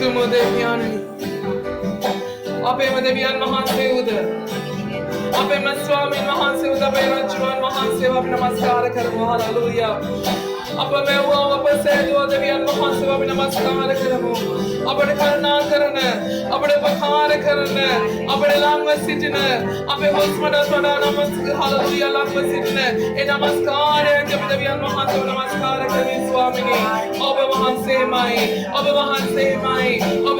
තුමු දෙවියන්නි අපේම දෙවියන් වහන්සේ උද අපේම ස්වාමීන් වහන්සේ උද අපේ රජුන් වහන්සේව අපි නමස්කාර කරමු හලෙලූයා අප මෙව්වා අප සේදුව දෙවියන් වහන්සේව අපි නමස්කාර කරමු අපට කරුණා කරන අපට උපකාර කරන අපට ළඟව සිටින අපේ හොස්මඩ වඩා හලෙලූයා ළඟව සිටින ඒ නමස්කාරය අපි දෙවියන් වහන්සේව නමස්කාර කරමු ස්වාමීනි ඔබ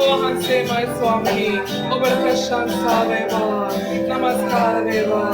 වහන්සේමයි ස්වාමීනි ඔබට ප්‍රශංසා වේවා නමස්කාර වේවා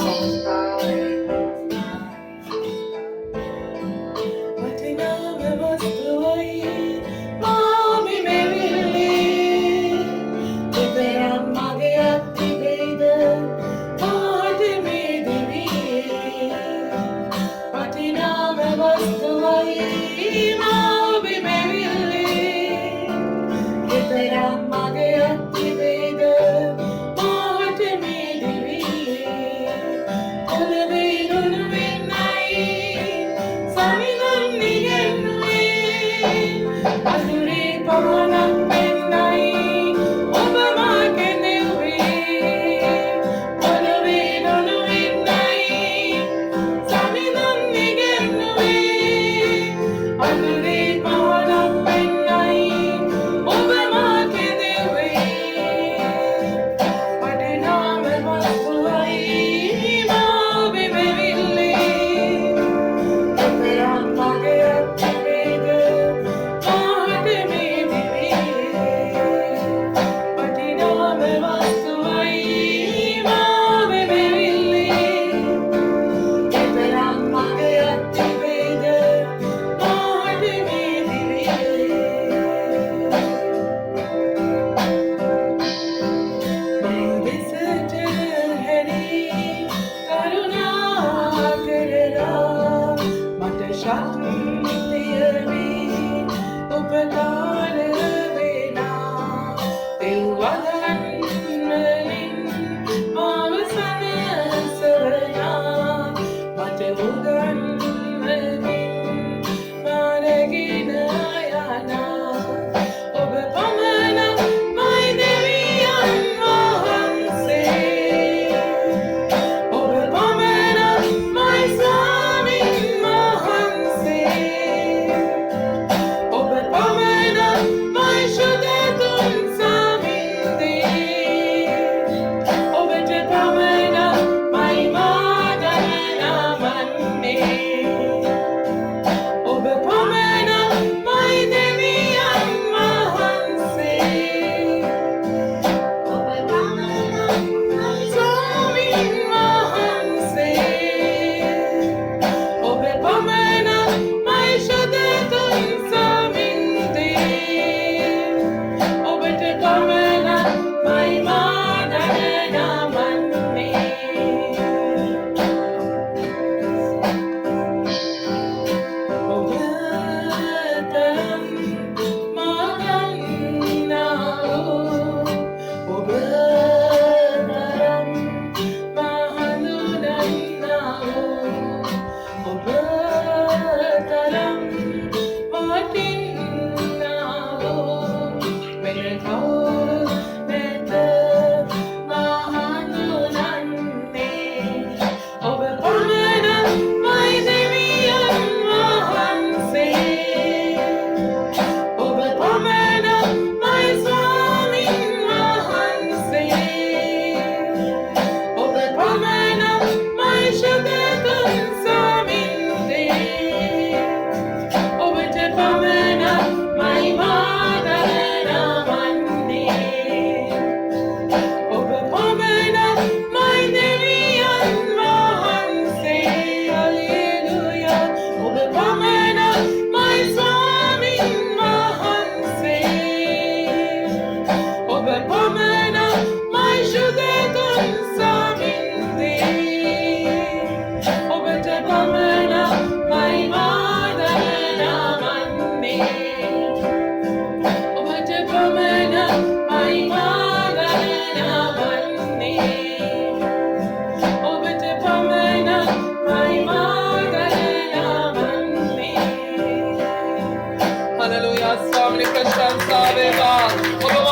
Hallelujah, Swami Krishna Saveva.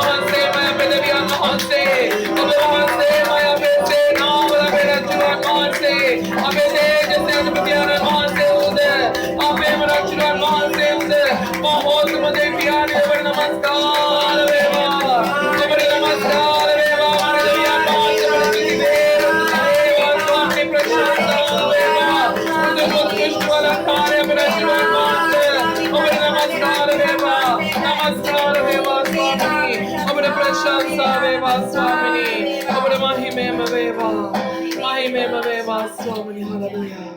නමස්කාර වේවා. ඔබට නමස්කාර වේවා. මරණියන් වහන්සේ ප්‍රතිදේ වේවා. ස්වාමී ප්‍රශංසා වේවා. උත්කෘෂ්ඨ වලකාරය ප්‍රතිමන් වහන්සේ. ඔබට නමස්කාර වේවා. නමස්කාර වේවා ස්වාමී. ඔබට ප්‍රශංසා වේවා ස්වාමී. ඔබට මහිමයම වේවා. මහිමයම වේවා ස්වාමී. හලෙලූයා.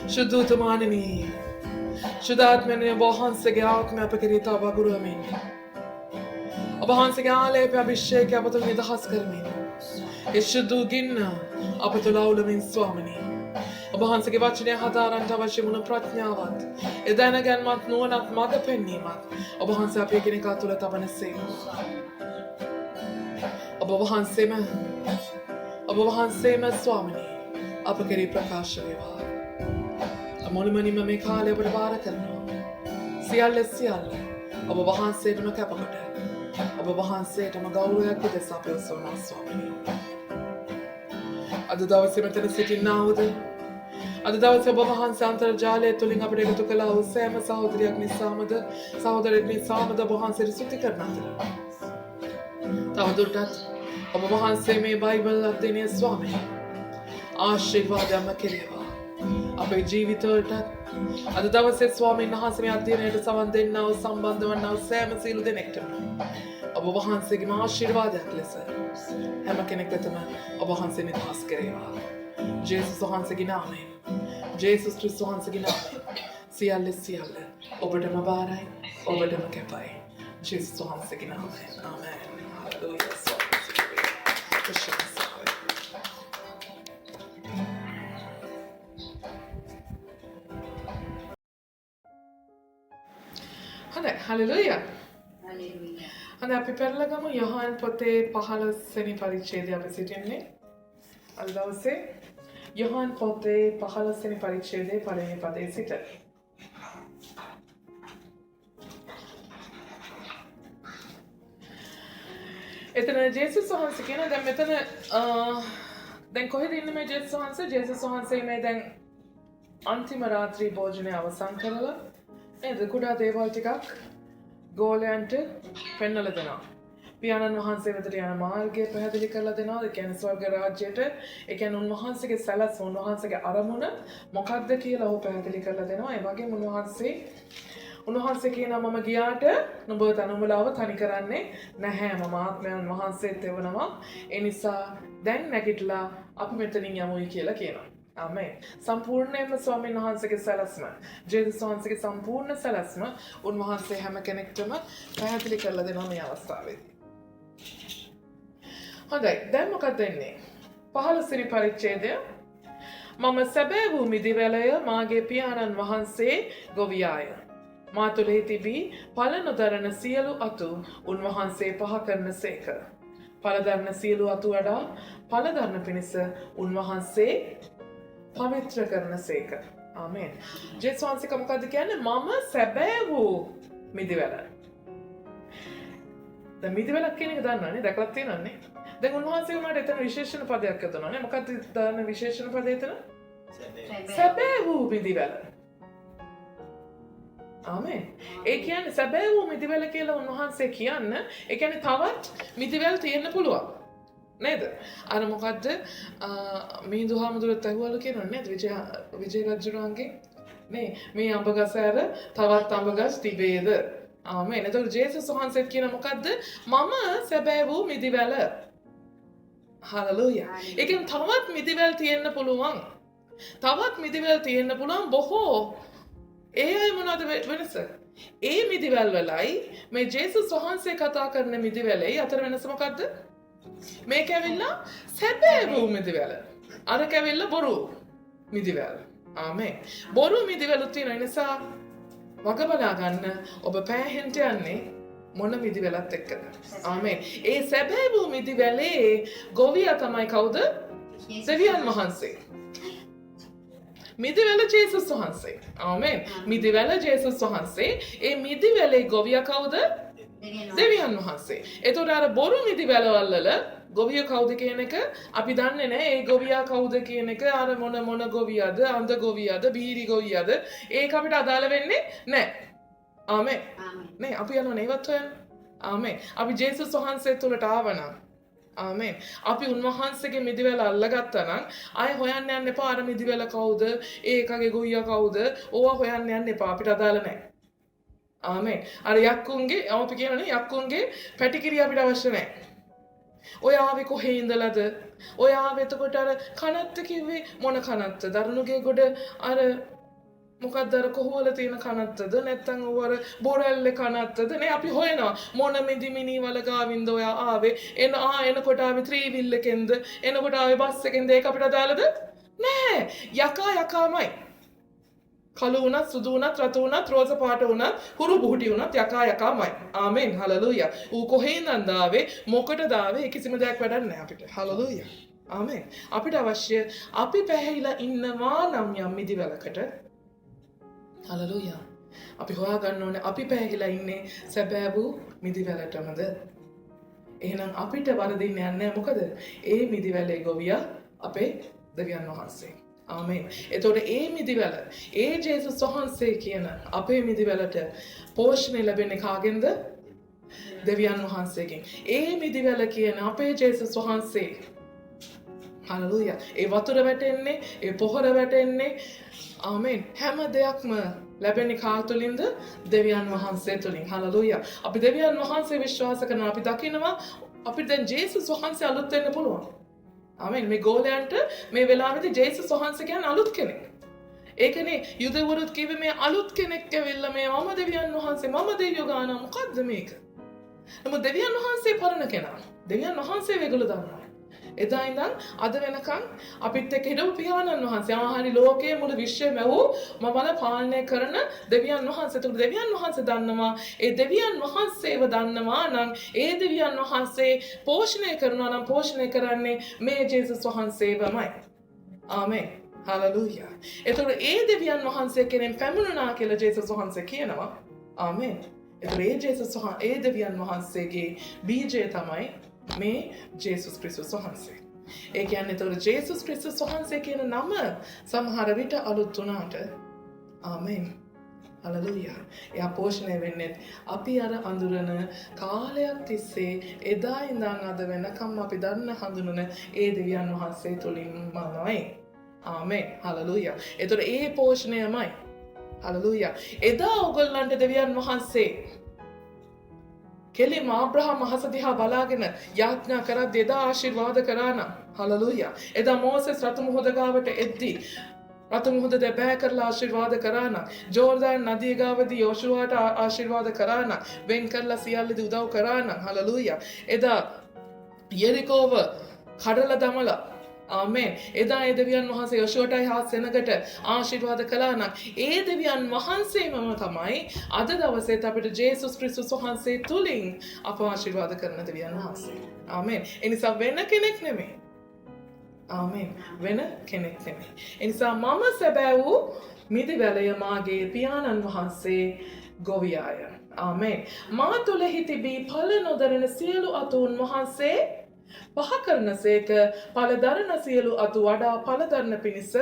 शुद्धोत्तमाननी शुद्धात्मने बहन से गया में आप करी तो बागुरु अमीन अब बहन से गया ले पे अभिषेक आप तो निदास कर मीन इस शुद्धु गिन्ना आप तो लाउल मीन स्वामिनी अब बहन से के वचने हजारां तवश्य मुन प्रज्ञावत इधर गन मत नोनत मग पेन्नी मत अब बहन से आप एक ने का तुले तबने से अब बहन से मैं स्वामिनी आप करी प्रकाश वेवा මොනමනිම මේ කාලය ඔබට බාර කරනවා. සියල්ල ඔබ වහන්සේටම කැපකොට ඔබ වහන්සේටම ගෞරවයක් දෙස අපේ උසවනවා ස්වාමීනි. අද දවසේ මෙතන සිටින්නවද? අද දවසේ ඔබ වහන්සේ අන්තර්ජාලය තුලින් අපිට එකතු කළා වූ සෑම සහෝදරියක් නිසාමද සහෝදරයෙක් නිසාමද ඔබ වහන්සේට ස්තුති කරන අතර තවදුරටත් ඔබ වහන්සේ මේ බයිබල් අධ්‍යයනය ස්වාමීනි ආශිර්වාදයක්ම කෙරේවා. අපේ ජීවිතවලට අද දවසේ ස්වාමීන් වහන්සේ මේ අධ්‍යයනයට සවන් දෙන්නා වූ සම්බන්ධ වන්නා වූ සෑම සියලු දෙනෙක්ටම ඔබ වහන්සේගේ ආශිර්වාදයක් ලෙස හැම කෙනෙක් වෙතම ඔබ වහන්සේ නිදහස් කරේවා. ජේසුස් වහන්සේගේ නාමයෙන් ජේසුස් ක්‍රිස්තුස් වහන්සේගේ නාමයෙන් සියල්ල ඔබටම බාරයි ඔබටම කැපයි. ජේසුස් වහන්සේගේ නාමයෙන් ආමෙන්. හලෙලූයා. Hallelujah. හොඳයි අපි පෙරලගමු යොහාන් පොතේ 15 වෙනි පරිච්ඡේදය අපි සිටින්නේ. අද දවසේ යොහාන් පොතේ 15 වෙනි පරිච්ඡේදයේ පළවෙනි පදයේ සිට. එතන ජේසුස් වහන්සේ කියන දැන් මෙතන දැන් කොහෙද ඉන්නේ මේ ජේසුස් වහන්සේ? ජේසුස් වහන්සේ මේ දැන් අන්තිම රාත්‍රී භෝජනය අවසන් කරලා නේද කුඩා දේවල් ටිකක් ගෝලයන්ට පෙන්වලා දෙනවා. පියාණන් වහන්සේ වෙතට යන මාර්ගය පැහැදිලි කරලා දෙනවා. ඒ කියන්නේ ස්වර්ග රාජ්‍යයට ඒ කියන්නේ උන්වහන්සේගේ සැලැස්ම උන්වහන්සේගේ අරමුණ මොකක්ද කියලා ඔහු පැහැදිලි කරලා දෙනවා. ඒ වගේම උන්වහන්සේ කියනවා මම ගියාට නුඹ තනුඹලාව තනි කරන්නේ නැහැ. මම ආත්මයන් වහන්සේත් එවනවා. ඒ නිසා දැන් නැගිටලා අපි මෙතනින් යමුයි කියලා කියනවා. ආමෙන්. සම්පූර්ණයෙන්ම ස්වාමීන් වහන්සේගේ සැලැස්ම ජේසුස් වහන්සේගේ සම්පූර්ණ සැලැස්ම උන්වහන්සේ හැම කෙනෙක්ටම පැහැදිලි කරලා දෙනවා මේ අවස්ථාවේදී. හොඳයි දැන් මොකද වෙන්නේ? 15 වෙනි පරිච්ඡේදය මම සැබෑ වූ මිදිවැලය මාගේ පියාණන් වහන්සේ ගොවියාය. මා තුළෙහි තිබී ඵල නොදරන සියලු අතු උන්වහන්සේ පහ කරනසේක. ඵල දරන සියලු අතු වඩා ඵල දරන පිණිස උන්වහන්සේ පවිත්‍ර කරනසේක. ආමෙන්. ජේසුස් වහන්සේ මොකද කියන්නේ? මම සැබෑ වූ මිදිවැල. දැන් මිදිවැලක් කියන එක දන්නවනේ, දැකලා තියෙනවනේ. දැන් උන්වහන්සේ උනාට එතන විශේෂණ පදයක් යොදනවානේ. මොකක්ද දාන විශේෂණ පදය එතන? සැබෑ වූ මිදිවැල. ආමෙන්. ඒ කියන්නේ සැබෑ වූ මිදිවැල කියලා උන්වහන්සේ කියන්න, ඒ කියන්නේ තවත් මිදිවැල් තියෙන්න පුළුවන්. නේද? අර මොකද්ද මිහිඳු හාමුදුරුවෝ ඇහුවලු කියනවනේ නේද? විජය රජුණන්ගේ නේ මේ අඹ ගස ඇර තවත් අඹ ගස් තිබේද? ආමෙන්. එතකොට ජේසුස් වහන්සේ කියන මොකද්ද? මම සැබෑ වූ මිදිවැල. හලෙලූයා. ඒ කියන්නේ තවත් මිදිවැල් තියෙන්න පුළුවන්. තවත් මිදිවැල් තියෙන්න පුළුවන් බොහෝ. ඒ අය මොනවද වෙනස? ඒ මිදිවැල් වලයි මේ ජේසුස් වහන්සේ කතා කරන මිදිවැලයි අතර වෙනස මොකද්ද? මේක ඇවිල්ලා සැබෑ වූ මිදිවැල. අරක ඇවිල්ලා බොරු මිදිවැල. ආමෙන්. බොරු මිදිවැලුත් තියෙන නිසා වග බලා ගන්න ඔබ පෑහෙන්ට යන්නේ මොන මිදිවැලත් එක්කද? ආමෙන්. ඒ සැබෑ වූ මිදිවැලේ ගොවියා තමයි කවුද? දෙවියන් වහන්සේ. මිදිවැල ජේසුස් වහන්සේ. ආමෙන්. මිදිවැල ජේසුස් වහන්සේ. ඒ මිදිවැලේ ගොවියා කවුද? දෙවියන් වහන්සේ. එතකොට අර බොරු මිදිවැලවල වල ගොවිය කවුද කියන එක අපි දන්නේ නැහැ. ඒ ගොවියා කවුද කියන එක අර මොන ගොවියාද, අන්ධ ගොවියාද, බීරි ගොවියාද ඒක අපිට අදාළ වෙන්නේ නැහැ. ආමෙන්. නේ අපි යනවා නේවත් හොයන්න. ආමෙන්. අපි ජේසුස් වහන්සේ තුලට ආවනම් ආමෙන්. අපි උන්වහන්සේගේ මිදිවැල අල්ලගත්තා නම් ආයෙ හොයන්න යන්න එපා අර මිදිවැල කවුද? ඒකගේ ගොයියා කවුද? ඕවා හොයන්න යන්න එපා. අපිට අදාළ නැහැ. ආමෙන්. අර යක්කුන්ගේ අපි කියනනේ යක්කුන්ගේ පැටිකිරිය අපිට අවශ්‍ය නැහැ. ඔය ආවේ කොහේ ඉඳලාද? ඔය ආවේ එතකොට අර කනත්ත කිව්වේ මොන කනත්ත? දරුණුගේ ගොඩ අර මොකක්ද අර කොහොවල තියෙන කනත්තද නැත්නම් ඔය අර බොරැල්ලේ කනත්තද නේ අපි හොයනවා මොන මිදිමිනි වල ගාවින්ද ඔය ආවේ එනකොට ආවේ ත්‍රිවිල් එකෙන්ද එනකොට ආවේ බස් එකෙන්ද ඒක අපිට අදාළද නෑ යකාමයි කළු වුණත් සුදු වුණත් රතු වුණත් රෝස පාට වුණත් හුරු බුහුටි වුණත් යකාමයි ආමෙන් හලෙලූයා ඌ කොහේ ඉඳන්ද ආවේ මොකටද ආවේ කිසිම දෙයක් වැඩක් නෑ අපිට හලෙලූයා ආමෙන් අපිට අවශ්‍ය අපි පැහැහිලා ඉන්නවා නම් යම් මිදිවලකට හලෙලූයා අපි හොයාගන්න ඕනේ අපි පැහැහිලා ඉන්නේ සැබෑ වූ මිදිවැලටමද එහෙනම් අපිට වරදින්න යන්නේ මොකද ඒ මිදිවැලේ ගොවියා අපේ දෙවියන් වහන්සේ ආමෙන් එතකොට ඒ මිදිවැල ඒ ජේසුස් වහන්සේ කියන අපේ මිදිවැලට පෝෂණය ලැබෙන්නේ කාගෙන්ද දෙවියන් වහන්සේගෙන් ඒ මිදිවැල කියන අපේ ජේසුස් වහන්සේ හලෙලූයා ඒ වතුර වැටෙන්නේ ඒ පොහොර වැටෙන්නේ ආමෙන් හැම දෙයක්ම ලැබෙන්නේ කා තුලින්ද දෙවියන් වහන්සේ තුලින් හලෙලූයා අපි දෙවියන් වහන්සේ විශ්වාස කරනවා අපි දකිනවා අපිට දැන් ජේසුස් වහන්සේ අලුත් වෙන්න පුළුවන් ආමෙන් මේ ගෝලයන්ට මේ වෙලාවේදී ජේසුස් වහන්සේ කියන්නේ අලුත් කෙනෙක් ඒකනේ යුදවරුත් කිව්වේ මේ අලුත් කෙනෙක් ඇවිල්ලා මේ මම දෙවියන් වහන්සේ මම දෙවියෝ ගාන මොකද්ද මේක නමුත් දෙවියන් වහන්සේ පරණ කෙනා දෙවියන් වහන්සේ මේගොල්ලෝ දන්නවා එදා ඉඳන් අද වෙනකන් අපිත් එක්ක හිටපු පියාණන් වහන්සේ ආහරි ලෝකයේ මුළු විශ්වයම වූ මමල පාලනය කරන දෙවියන් වහන්සේ තුරු දෙවියන් වහන්සේ දන්නවා ඒ දෙවියන් වහන්සේව දන්නවා නම් ඒ දෙවියන් වහන්සේ පෝෂණය කරනවා නම් පෝෂණය කරන්නේ මේ ජේසුස් වහන්සේවමයි ආමෙන් හලෙලූයා එතකොට ඒ දෙවියන් වහන්සේ කෙනෙක් පැමුණුනා කියලා ජේසුස් වහන්සේ කියනවා ආමෙන් එතකොට ඒ ජේසුස් ඒ දෙවියන් වහන්සේගේ බීජය තමයි මේ ජේසුස් ක්‍රිස්තුස් වහන්සේ. ඒ කියන්නේ එතකොට ජේසුස් ක්‍රිස්තුස් වහන්සේ කියන නම සමහර විට අලුත් වුණාට ආමෙන්. හලෙලූයා. එයා පෝෂණය වෙන්නේ අපි අර අඳුරන කාලයක් තිස්සේ එදා ඉඳන් අද වෙනකම් අපි දන්න හඳුනන ඒ දෙවියන් වහන්සේ තුලින්මයි. ආමෙන්. හලෙලූයා. එතකොට ඒ පෝෂණයමයි. හලෙලූයා. එදා ඔයගොල්ලන්ට දෙවියන් වහන්සේ කෙලිම ආබ්‍රහම් අහස දිහා බලාගෙන යාඥා කරද්දී එදා ආශිර්වාද කරා නම් හලෙලූයා එදා මෝසෙස් රතු මුහුද ගාවට එද්දී රතු මුහුද දෙපෑ කරලා ආශිර්වාද කරා නම් ජෝර්දාන් නදිය ගාවදී යෝෂුවාට ආශිර්වාද කරා නම් වෙන් කරලා සියල්ලදී උදව් කරා නම් හලෙලූයා එදා යෙරිකෝව කඩලා දමලා ආමෙන් එදා ඒ දෙවියන් වහන්සේ යෝෂුවටයි හා සෙනගට ආශිර්වාද කළා නම් ඒ දෙවියන් වහන්සේම තමයි අද දවසේ අපිට ජේසුස් ක්‍රිස්තුස් වහන්සේ තුලින් අප ආශිර්වාද කරන දෙවියන් වහන්සේ ආමෙන් ඒ නිසා වෙන කෙනෙක් නෙමෙයි ආමෙන් වෙන කෙනෙක් නෙමෙයි ඒ නිසා මම සැබෑ වූ මිදිවැලය මාගේ පියාණන් වහන්සේ ගොවියාය ආමෙන් මා තුලෙහි තිබී ඵල නොදරන සියලු අතුන් වහන්සේ පහ කරන සේක පලදරන සියලු අතු වඩා පලදරන පිණිස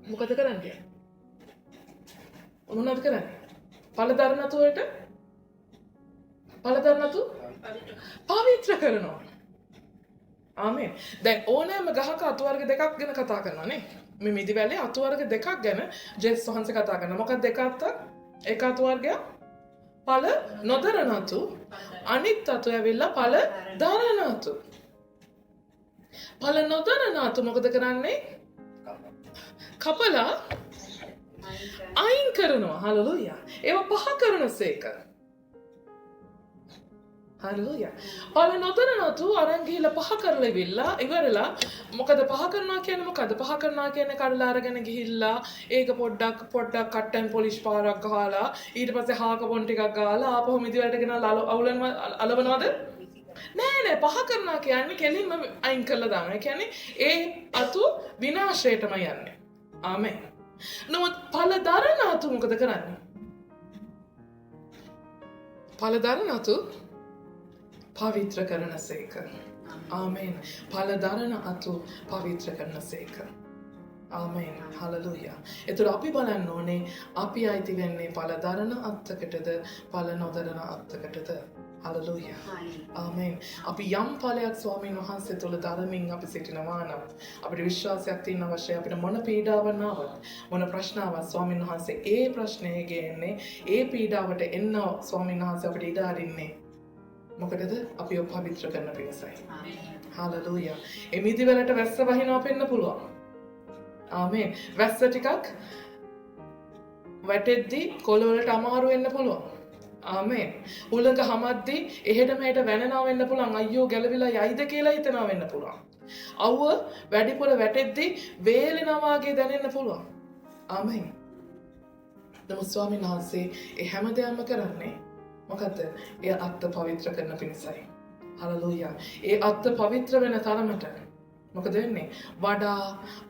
මොකද කරන්නේ? මොනවද කරන්නේ? පලදරන අතුවලට පලදරන අතු පවිත්‍ර කරනවා. ආමෙන්. දැන් ඕනෑම ගහක අතු වර්ග දෙකක් ගැන කතා කරනවා නේ. මේ මිදිවැලේ අතු වර්ග දෙකක් ගැන ජේසුස් වහන්සේ කතා කරනවා. මොකක්ද දෙක අතක්? එක අතු වර්ගයක් පල නොදරන අතු අනිත් අතු ඇවිල්ලා පල දරන අතු. පල නොදරන අතු මොකද කරන්නේ? කපලා අයින් කරනවා. හලෙලූයා. ඒවා පහ කරන සේක. හලෙලූයා. පල නොදරන අතු අරන් ගිහිල්ලා පහ කරලා ඉවරලා මොකද පහ කරනවා කියන්නේ මොකද? පහ කරනවා කියන්නේ කඩලා අරගෙන ගිහිල්ලා ඒක පොඩ්ඩක් කට්ටන් පොලිෂ් පාරක් ගහලා ඊට පස්සේ හාක පොන් ටිකක් ගාලා ආපහු මිදිවලට ගෙනලා අලවනවද? නෑ පහ කරනවා කියන්නේ කෙලින්ම අයින් කරලා දානවා. ඒ කියන්නේ ඒ අතු විනාශයටම යන්නේ. ආමෙන්. නමුත් පළදරන අතු මොකද කරන්නේ? පළදරන අතු පවිත්‍ර කරන සේක. ආමෙන්. පළදරන අතු පවිත්‍ර කරන සේක. ආමේන්. හලෙලූයා. ඒතර අපි බලන්න ඕනේ අපි අයිති වෙන්නේ ඵල දරන අත්තකටද ඵල නොදරන අත්තකටද? හලෙලූයා. ආමේන්. අපි යම් ඵලයක් ස්වාමීන් වහන්සේ තුළ දරමින් අපි සිටිනවා නම් අපිට විශ්වාසයක් තියෙන අවශ්‍යයි. අපිට මොන පීඩාවක් ආවත් මොන ප්‍රශ්න ආවත් ස්වාමීන් වහන්සේ ඒ ප්‍රශ්නේ ගේන්නේ ඒ පීඩාවට එන්න ස්වාමීන් වහන්සේ අපිට ඉඩ අරින්නේ. මොකටද? අපිව පවිත්‍ර කරන්න පිණිසයි. හලෙලූයා. එමිදි වලට වැස්ස වහිනවා පෙන්න පුළුවන්. ආමේන්. වැස්ස ටිකක් වැටෙද්දී කොළ වලට අමාරු වෙන්න පුළුවන්. ආමේන්. උලක හමද්දී එහෙට මෙහෙට වැනෙනවා වෙන්න පුළුවන්. අයියෝ ගැලවිලා යයිද කියලා හිතනවා වෙන්න පුළුවන්. අවුව වැඩිපුර වැටෙද්දී වේලෙනවා වගේ දැනෙන්න පුළුවන්. ආමේන්. නමුත් ස්වාමීන් වහන්සේ ඒ හැම දෙයක්ම කරන්නේ මොකද්ද? ඒ අත්ත පවිත්‍ර කරන පිණිසයි. හලෙලූයා. ඒ අත්ත පවිත්‍ර වෙන තරමට මොකද වෙන්නේ? වඩා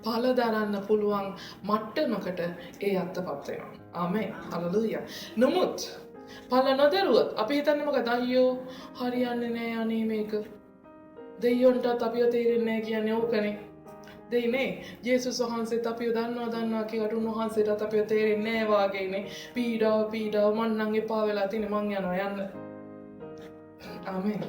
ඵල දරන්න පුළුවන් මට්ටමකට ඒ අත්පත් වෙනවා. ආමේන්. හලෙලූයා. නමුත් ඵල නොදරුවොත් අපි හිතන්නේ මොකද? අයියෝ හරියන්නේ නෑ අනේ මේක. දෙයියොන්ටත් අපිව තේරෙන්නේ නෑ කියන්නේ ඕකනේ. දෙයිනේ ජේසුස් වහන්සේත් අපිව දන්නවා කියලා උන්වහන්සේටත් අපිව තේරෙන්නේ නෑ වාගේනේ. පීඩාව මං නම් එපා වෙලා තිනේ මං යනවා යන්න. ආමේන්.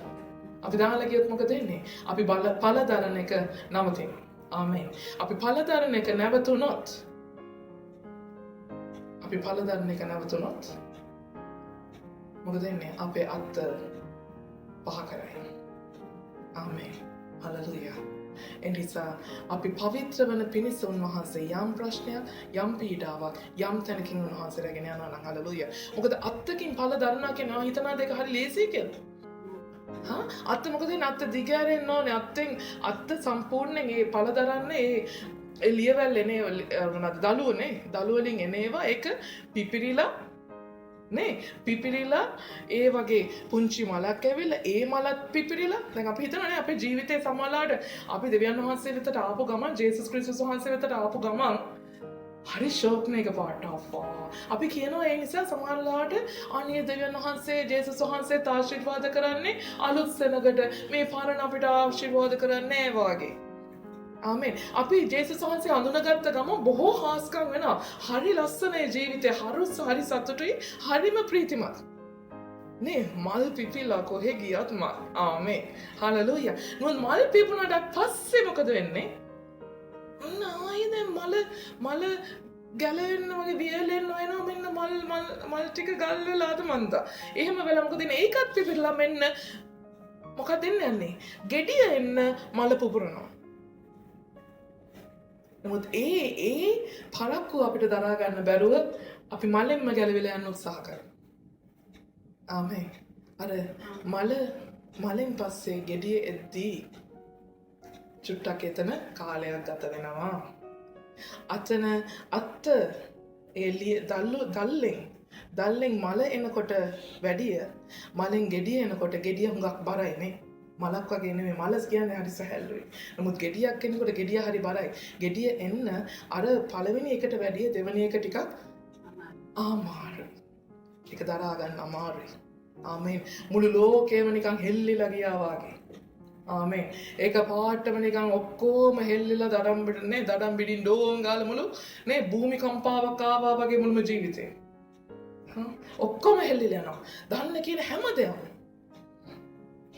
අපි දාලා කියොත් මොකද වෙන්නේ? අපි ඵල දරන එක නවතිනවා. ආමේන්. අපි ඵල දරන එක නැවතුනොත් මොකද වෙන්නේ? අපේ අත් පහ කරයි. ආමේන්. හලෙලූයා. එනිසා අපි පවිත්‍ර වන පිණිස උන්වහන්සේ යම් ප්‍රශ්නයක් යම් පීඩාවක් යම් තැනකින් උන්වහන්සේ රැගෙන යනවා නම් හලෙලූයා. මොකද අත්තකින් ඵල දරනවා කියන හිතනවා දෙක හරි ලේසියි කියලා. අත්ත මොකද අත්ත දිගෑරෙන්න ඕනේ. අත්ත සම්පූර්ණයෙන් ඒ ඵල දරන්නේ ඒ ලියවැල් එනේ දළුවනේ. දළුවලින් එනේවා ඒක පිපිරිලා ඒ වගේ පුංචි මලක් ඇවිල්ලා ඒ මලත් පිපිරිලා දැන් අපි හිතනනේ අපේ ජීවිතේ සමහරලාට අපි දෙවියන් වහන්සේ වෙතට ආපු ගමන් ජේසුස් ක්‍රිස්තුස් වහන්සේ වෙතට ආපු ගමන් හරි ෂෝක්න එක පාට අප්පා. අපි කියනවා ඒ නිසා සමහරලාට අනේ දෙවියන් වහන්සේ ජේසුස් වහන්සේට ආශිර්වාද කරන්නේ අලුත් සෙනගට මේ පරණ අපිට ආශිර්වාද කරන්නේ වාගේ. ආමේන්. අපි ජේසුස් වහන්සේ අඳුනගත්ත ගමන් බොහෝ හාස්කම් වෙනවා. හරි ලස්සනයි ජීවිතේ. හරි සතුටුයි. හරිම ප්‍රීතිමත්. නේ මල් පිපිලා කොහෙ ගියත් මල්. ආමේන්. හලෙලූයා. මොන් මල් පිපුණාට පස්සේ මොකද වෙන්නේ? ආයෙත් මල ගැලවෙන්න වගේ වියලෙන්න එනවා මෙන්න මල් ටික ගල් වෙලාද මන්දා. එහෙම වෙලා මොකද ඉන්නේ? ඒකත් පිපිරලා මෙන්න මොකද යන්නේ? gediya එන්න මල පුපුරනවා. නමුත් ඒ පරක්කුව අපිට දරා ගන්න බැරුව අපි මලෙන්ම ගැලවිලා යන්න උත්සාහ කරනවා. ආමේන්. අර මලෙන් පස්සේ gediya එද්දී චුට්ටක් එතන කාලයක් ගත වෙනවා. අත්ත එළිය දල්ලෙන් මල එනකොට වැඩිය මලෙන් gediya එනකොට gediya හුඟක් බරයිනේ. මලක් වගේ නෙමෙයි. මලස් කියන්නේ හරි සැහැල්ලුයි. නමුත් gediyak එනකොට gediya හරි බරයි. gediya එන්න අර පළවෙනි එකට වැඩිය දෙවෙනි එක ටිකක් අමාරුයි. ඒක දරා ගන්න අමාරුයි. ආමේන්. මුළු ලෝකෙම නිකන් හෙල්ලිලා ගියා වගේ. ආමේන්. ඒක පාටම නිකන් ඔක්කොම හෙල්ලිලා දඩම් බිඩින් ඩෝන් ගාලා මුළු නේ භූමිකම්පාවක් ආවා වගේ මුළුම ජීවිතේ. ඔක්කොම හෙල්ලිලා යනවා. දන්න කියන හැම දෙයක්ම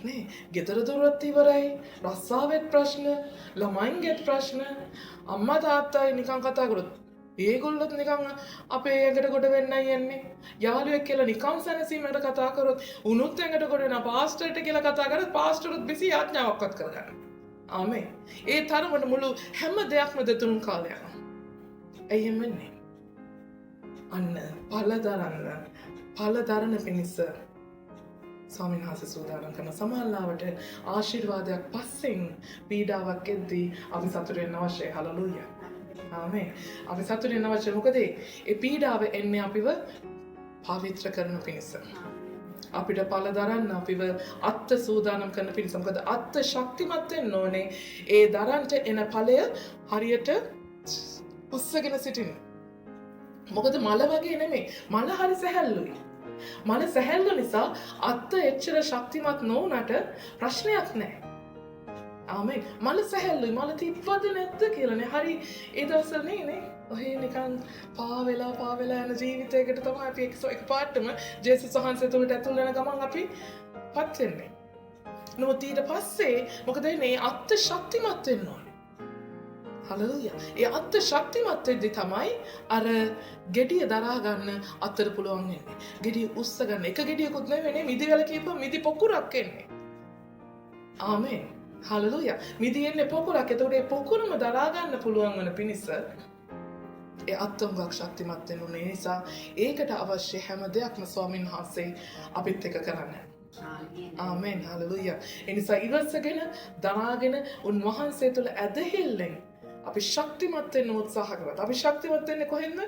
නේ ගෙදර දොරත් ඉවරයි. රස්සාවෙත් ප්‍රශ්න, ළමයින්ගෙත් ප්‍රශ්න, අම්මා තාත්තයි නිකන් කතා කරොත් ඒගොල්ලොත් නිකන් අපේ ඇඟට කොට වෙන්නයි යන්නේ. යාළුවෙක් කියලා නිකන් සැනසීමකට කතා කරොත් උනුත් ඇඟට කොට වෙනවා. පාස්ටර්ට කියලා කතා කරොත් පාස්ටර්ත් බිසි යාඥාවක්වත් කරගන්න. ආමේන්. ඒ තරමට මුළු හැම දෙයක්ම දෙතුන් කාලය යනවා. ඇයි එහෙම වෙන්නේ? අන්න ඵල දරන පිණිස ස්වාමීන් වහන්සේ සූදානම් කරන සමාල්ලාවට ආශිර්වාදයක් පස්සෙන් පීඩාවක් එද්දී අපි සතුට වෙන්න අවශ්‍යයි. හලෙලූයා. ආමේන්. අපි සතුට වෙන්න අවශ්‍යයි. මොකද ඒ පීඩාව එන්නේ අපිව පවිත්‍ර කරන පිණිස. අපිට ඵල දරන්න අපිව අත්ත සූදානම් කරන පිණිස. මොකද අත්ත ශක්තිමත් වෙන්න ඕනේ. ඒ දරන්ට එන ඵලය හරියට උස්සගෙන සිටින්න. මොකද මල වගේ නෙමෙයි. මල හරි සැහැල්ලුයි. මල සැහැල්ලු නිසා අත්ත එච්චර ශක්තිමත් නොවුනට ප්‍රශ්නයක් නැහැ. ආමෙන්. මල සැහැල්ලුයි. මල තිබ්බද නැද්ද කියලානේ. හරි ඒ දවස්වල නේ. ඔහේ නිකන් පාවෙලා යන ජීවිතයකට තමයි අපි එකපාරටම ජේසුස් වහන්සේ තුළට ඇතුල් වෙන ගමන් අපි පත් වෙන්නේ. නමුත් ඊට පස්සේ මොකද වෙන්නේ? අත්ත ශක්තිමත් වෙන්න ඕනේ. හලෙලූයා. ඒ අත්ත ශක්තිමත් වෙද්දි තමයි අර gediya දරා ගන්න අත්තට පුළුවන් වෙන්නේ. gediya උස්ස ගන්න. එක gediyකුත් නෙවෙයි මිදිවල කියපුවා මිදි පොකුරක් එන්නේ. ආමෙන්. හලෙලූයා. මිදි එන්නේ පොකුරක්. ඒතකොට ඒ පොකුරම දරා ගන්න පුළුවන් වෙන පිණිස ඒ අත්තුංගක් ශක්තිමත් වෙන නිසා ඒකට අවශ්‍ය හැම දෙයක්ම ස්වාමීන් වහන්සේ අපිත් එක්ක කරන්නේ. ආමෙන්. හලෙලූයා. ඒ නිසා ඉවසගෙන දරාගෙන උන්වහන්සේ තුළ ඇදහිල්ලෙන් අපි ශක්තිමත් වෙන්න උත්සාහ කරනවා. අපි ශක්තිමත් වෙන්නේ කොහෙන්ද?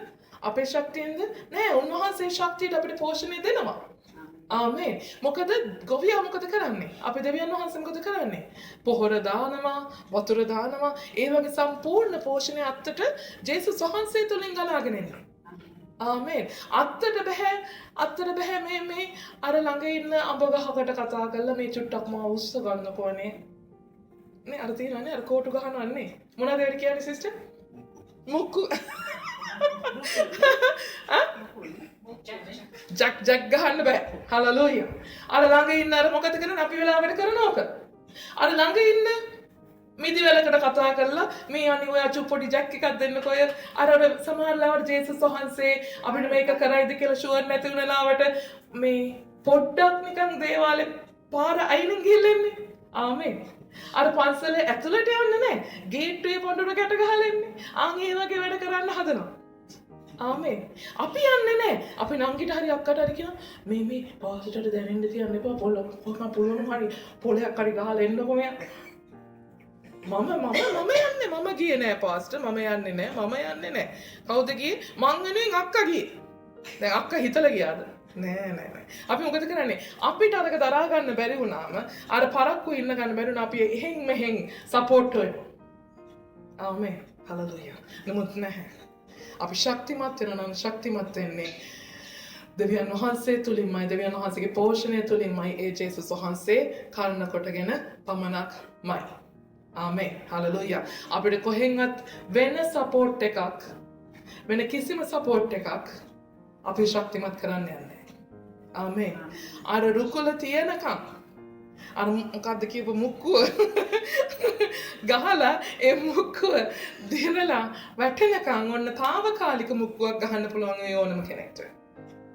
අපේ ශක්තියෙන්ද? නෑ, උන්වහන්සේ ශක්තියට අපිට පෝෂණය දෙනවා. ආමෙන්. මොකද ගොවියා මොකද කරන්නේ? අපි දෙවියන් වහන්සේ මොකද කරන්නේ? පොහොර දානවා, වතුර දානවා. ඒ වගේ සම්පූර්ණ පෝෂණය අත්තට ජේසුස් වහන්සේ තුලින් ගලාගෙන එනවා. ආමෙන්. අත්තට බෑ මේ අර ළඟ ඉන්න අඹ ගහකට කතා කරලා මේ චුට්ටක් මාව උස්ස ගන්නකෝනේ. නේ අර තියෙනවනේ අර කෝටු ගහනවන්නේ. මොනවද ඒකට කියන්නේ සිස්ටර්? මුක්කු. ජක් ගහන්න බෑ. හලෙලූයා. අර ළඟ ඉන්න අර මොකද කරන්නේ? අපි වෙලාවට කරනවක. අර ළඟ ඉන්න මිදි වෙලකට කතා කරලා මේ අනිත් ඔය චුප්පොඩි ජැක් එකක් දෙන්නකෝ අය අර සමහරලාවට ජේසුස් වහන්සේ අපිට මේක කරයිද කියලා ෂුවර් නැති වෙලාවට මේ පොඩ්ඩක් නිකන් දේවාලේ පාර අයිනෙන් ගිහිල්ලා එන්නේ. ආමෙන්. අර පන්සලේ ඇතුළට යන්නේ නැහැ. ගේට්ටුවේ පොඩ්ඩට ගැට ගහලා එන්නේ. ආන් ඒ වගේ වැඩ කරන්න හදනවා. ආමෙන්. අපි යන්නේ නැහැ. අපි නංගිට හරි අක්කට හරි කියනවා මේ පාස්ටර්ට දැනෙන්න තියන්න එපා. පුළුවන් හරි පොලයක් හරි ගහලා එන්නකො මෙයා. මම යන්නේ මම ගියේ නෑ පාස්ටර් මම යන්නේ නෑ කවුද ගියේ මං වෙනුවෙන් අක්කා ගියේ දැන් අක්කා හිතලා ගියාද නෑ අපි මොකද කරන්නේ අපිට අරක දරා ගන්න බැරි වුණාම අර පරක්කු ඉන්න ගන්න බැරි වුණා අපි එහෙන් මෙහෙන් සපෝට් වෙනවා ආමෙන් හලෙලූයා නමුත් නැහැ අපි ශක්තිමත් වෙනවා නම් ශක්තිමත් වෙන්නේ දෙවියන් වහන්සේ තුලින්මයි දෙවියන් වහන්සේගේ පෝෂණය තුලින්මයි ඒ ජේසුස් වහන්සේ කර්ණ කොටගෙන පමණක්මයි ආමෙන් හලෙලූයා අපිට කොහෙන්වත් වෙන සපෝට් එකක් වෙන කිසිම සපෝට් එකක් අපි ශක්තිමත් කරන්න යන්නේ ආමෙන් අර රුකුල තියනකම් අර මොකද්ද කියපු මුක්කුව ගහලා ඒ මුක්කුව දිරලා වැටෙනකම් ඔන්න తాවකාලික මුක්කුවක් ගහන්න පුළුවන් ඒ ඕනම කෙනෙක්ට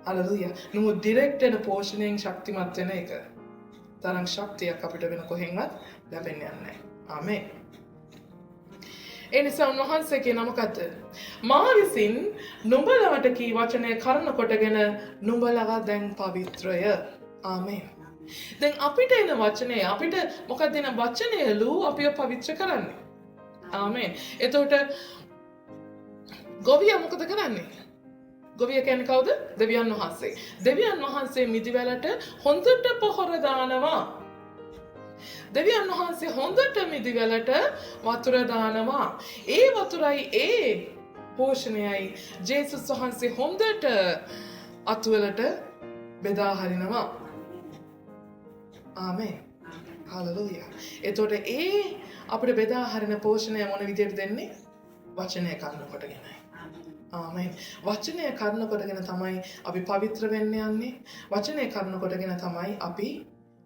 හලෙලූයා නමුත් ඩිරෙක්ට් වෙන පෝෂණයෙන් ශක්තිමත් වෙන එක තරම් ශක්තියක් අපිට වෙන කොහෙන්වත් ලැබෙන්නේ නැහැ ආමෙන්. එනිසා උන්වහන්සේ කියන මොකද්ද? මා විසින් නුඹලාට කී වචනය කරන කොටගෙන නුඹලා දැන් පවිත්‍රය. ආමෙන්. දැන් අපිට එන වචනය අපිට මොකක්ද එන වචනයලු අපිව පවිත්‍ර කරන්නේ. ආමෙන්. එතකොට ගොවියා මොකද කරන්නේ? ගොවියා කියන්නේ කවුද? දෙවියන් වහන්සේ. දෙවියන් වහන්සේ මිදිවැලට හොඳට පොහොර දානවා. දෙවියන් වහන්සේ හොඳට මිදිවලට වතුර දානවා. ඒ වතුරයි ඒ පෝෂණයයි ජේසුස් වහන්සේ හොඳට අතුවලට බෙදා හරිනවා. ආමෙන්. හලෙලූයා. එතකොට ඒ අපිට බෙදා හරින පෝෂණය මොන විදිහට දෙන්නේ? වචනය කරන කොටගෙනයි. ආමෙන්. වචනය කරන කොටගෙන තමයි අපි පවිත්‍ර වෙන්න යන්නේ. වචනය කරන කොටගෙන තමයි අපි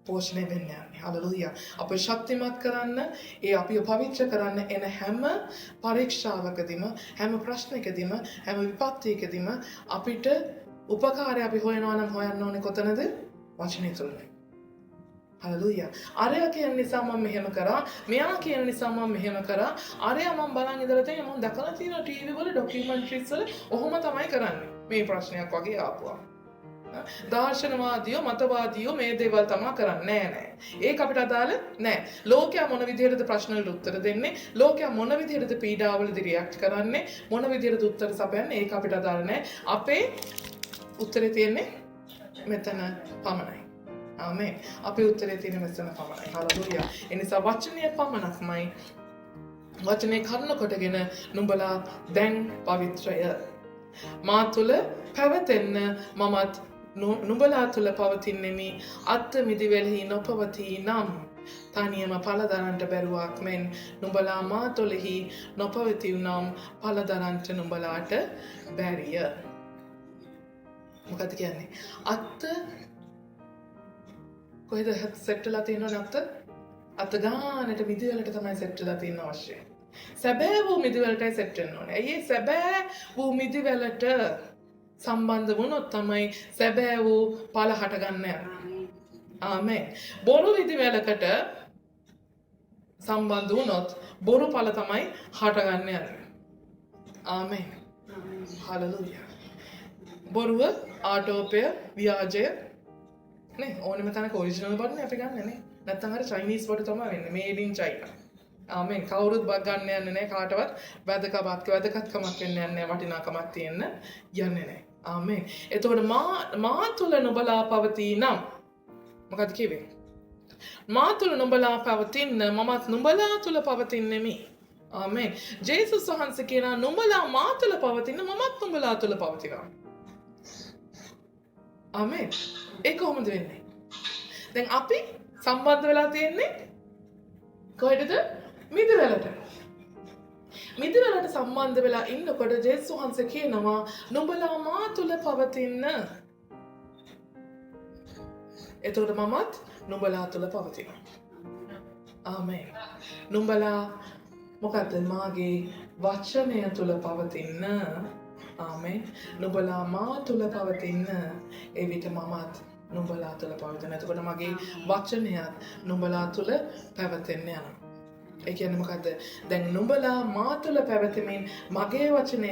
පෝෂණය වෙන්න යන්නේ. හලෙලූයා. අපේ ශක්තිමත් කරන්න, ඒ අපිව පවිත්‍ර කරන්න එන හැම පරීක්ෂාවකදීම, හැම ප්‍රශ්නයකදීම, හැම විපත්තියකදීම අපිට උපකාරය අපි හොයනවා නම් හොයන්න ඕනේ කොතනද? වචනය තුලයි. හලෙලූයා. අරයා කියන නිසා මම මෙහෙම කරා, මෙයා කියන නිසා මම මෙහෙම කරා. අරයා මම බලන් ඉඳලා තියෙන මම දැකලා තියෙන ටීවී වල ඩොකියුමන්ටරිස් වල ඔහොම තමයි කරන්නේ. මේ ප්‍රශ්නයක් වගේ ආපුවා. දාර්ශනවාදියෝ මතවාදියෝ මේ දේවල් තමයි කරන්නේ නෑ. ඒක අපිට අදාළ නෑ. ලෝකයා මොන විදිහටද ප්‍රශ්න වලට උත්තර දෙන්නේ? ලෝකයා මොන විදිහටද පීඩාවලදී රියැක්ට් කරන්නේ? මොන විදිහටද උත්තර සපයන්නේ? ඒක අපිට අදාළ නෑ. අපේ උත්තරේ තියෙන්නේ මෙතන පමණයි. ආමෙන්. අපේ උත්තරේ තියෙන්නේ මෙතන පමණයි. හලෙලූයා. ඒ නිසා වචනය පමණක්මයි වචනේ කරන කොටගෙන නුඹලා දැන් පවිත්‍රය. මා තුළ පැවතෙන්න මමත් නුඹලා තුළ පවතින්නෙමි අත්ත මිදිවෙලෙහි නොපවතී නම් තනියම පල දරන්නට බැරුවක් මෙන් නුඹලා මා තුළෙහි නොපවති වුනම් පල දරන්නට නුඹලාට බැරිය. මොකද කියන්නේ? අත්ත කොහෙද සෙට්ටලා තියෙනවද අත්ත? අත ගානට මිදිවලට තමයි සෙට්ටලා තියෙන අවශ්‍යයි. සැබෑ වූ මිදිවලටයි සෙට් වෙන්න ඕනේ. ඇයි සැබෑ වූ මිදිවලට සම්බන්ධ වුණොත් තමයි සැබෑ වූ පල හටගන්න යන්නේ. ආමෙන්. බොරු මිදිවලකට සම්බන්ධ වුණොත් බොරු පල තමයි හටගන්න යන්නේ. ආමෙන්. හලෙලූයා. බොරුව, ආටෝපය, ව්‍යාජය නේ ඕනෙම තැනක ඔරිජිනල් බඩනේ අපි ගන්න නේ. නැත්තම් අර චයිනීස් බඩ තමයි වෙන්නේ. මේඩ් ඉන් චයිනා. ආමෙන්. කවුරුත් බක් ගන්න යන්නේ නැහැ කාටවත්. වැදගත්කමක් වෙන්න යන්නේ නැහැ. වටිනාකමක් තියෙන්න යන්නේ නැහැ. ආමෙන්. එතකොට මා තුල නුඹලා පවතී නම් මොකද කිව්වේ? මා තුල නුඹලා පවතින්න මමත් නුඹලා තුල පවතින්නෙමි. ආමෙන්. ජේසුස් වහන්සේ කියනවා නුඹලා මා තුල පවතින්න මමත් නුඹලා තුල පවතිනවා. ආමෙන්. ඒක කොහොමද වෙන්නේ? දැන් අපි සම්බන්ධ වෙලා තියෙන්නේ කොහෙටද? මිදිවලට. මිදිවලට සම්බන්ධ වෙලා ඉන්නකොට ජේසුස් වහන්සේ කියනවා නුඹලා මා තුල පවතින්න. එතකොට මමත් නුඹලා තුල පවතිනවා. ආමෙන්. නුඹලා මොකද්ද? මාගේ වචනය තුල පවතින්න. ආමෙන්. නුඹලා මා තුල පවතින්න. ඒ විට මමත් නුඹලා තුල පවතින. එතකොට මගේ වචනයත් නුඹලා තුල පැවතෙන්න යනවා. ඒ කියන්නේ මොකද්ද? දැන් නුඹලා මා තුල පැවතෙමින් මගේ වචනය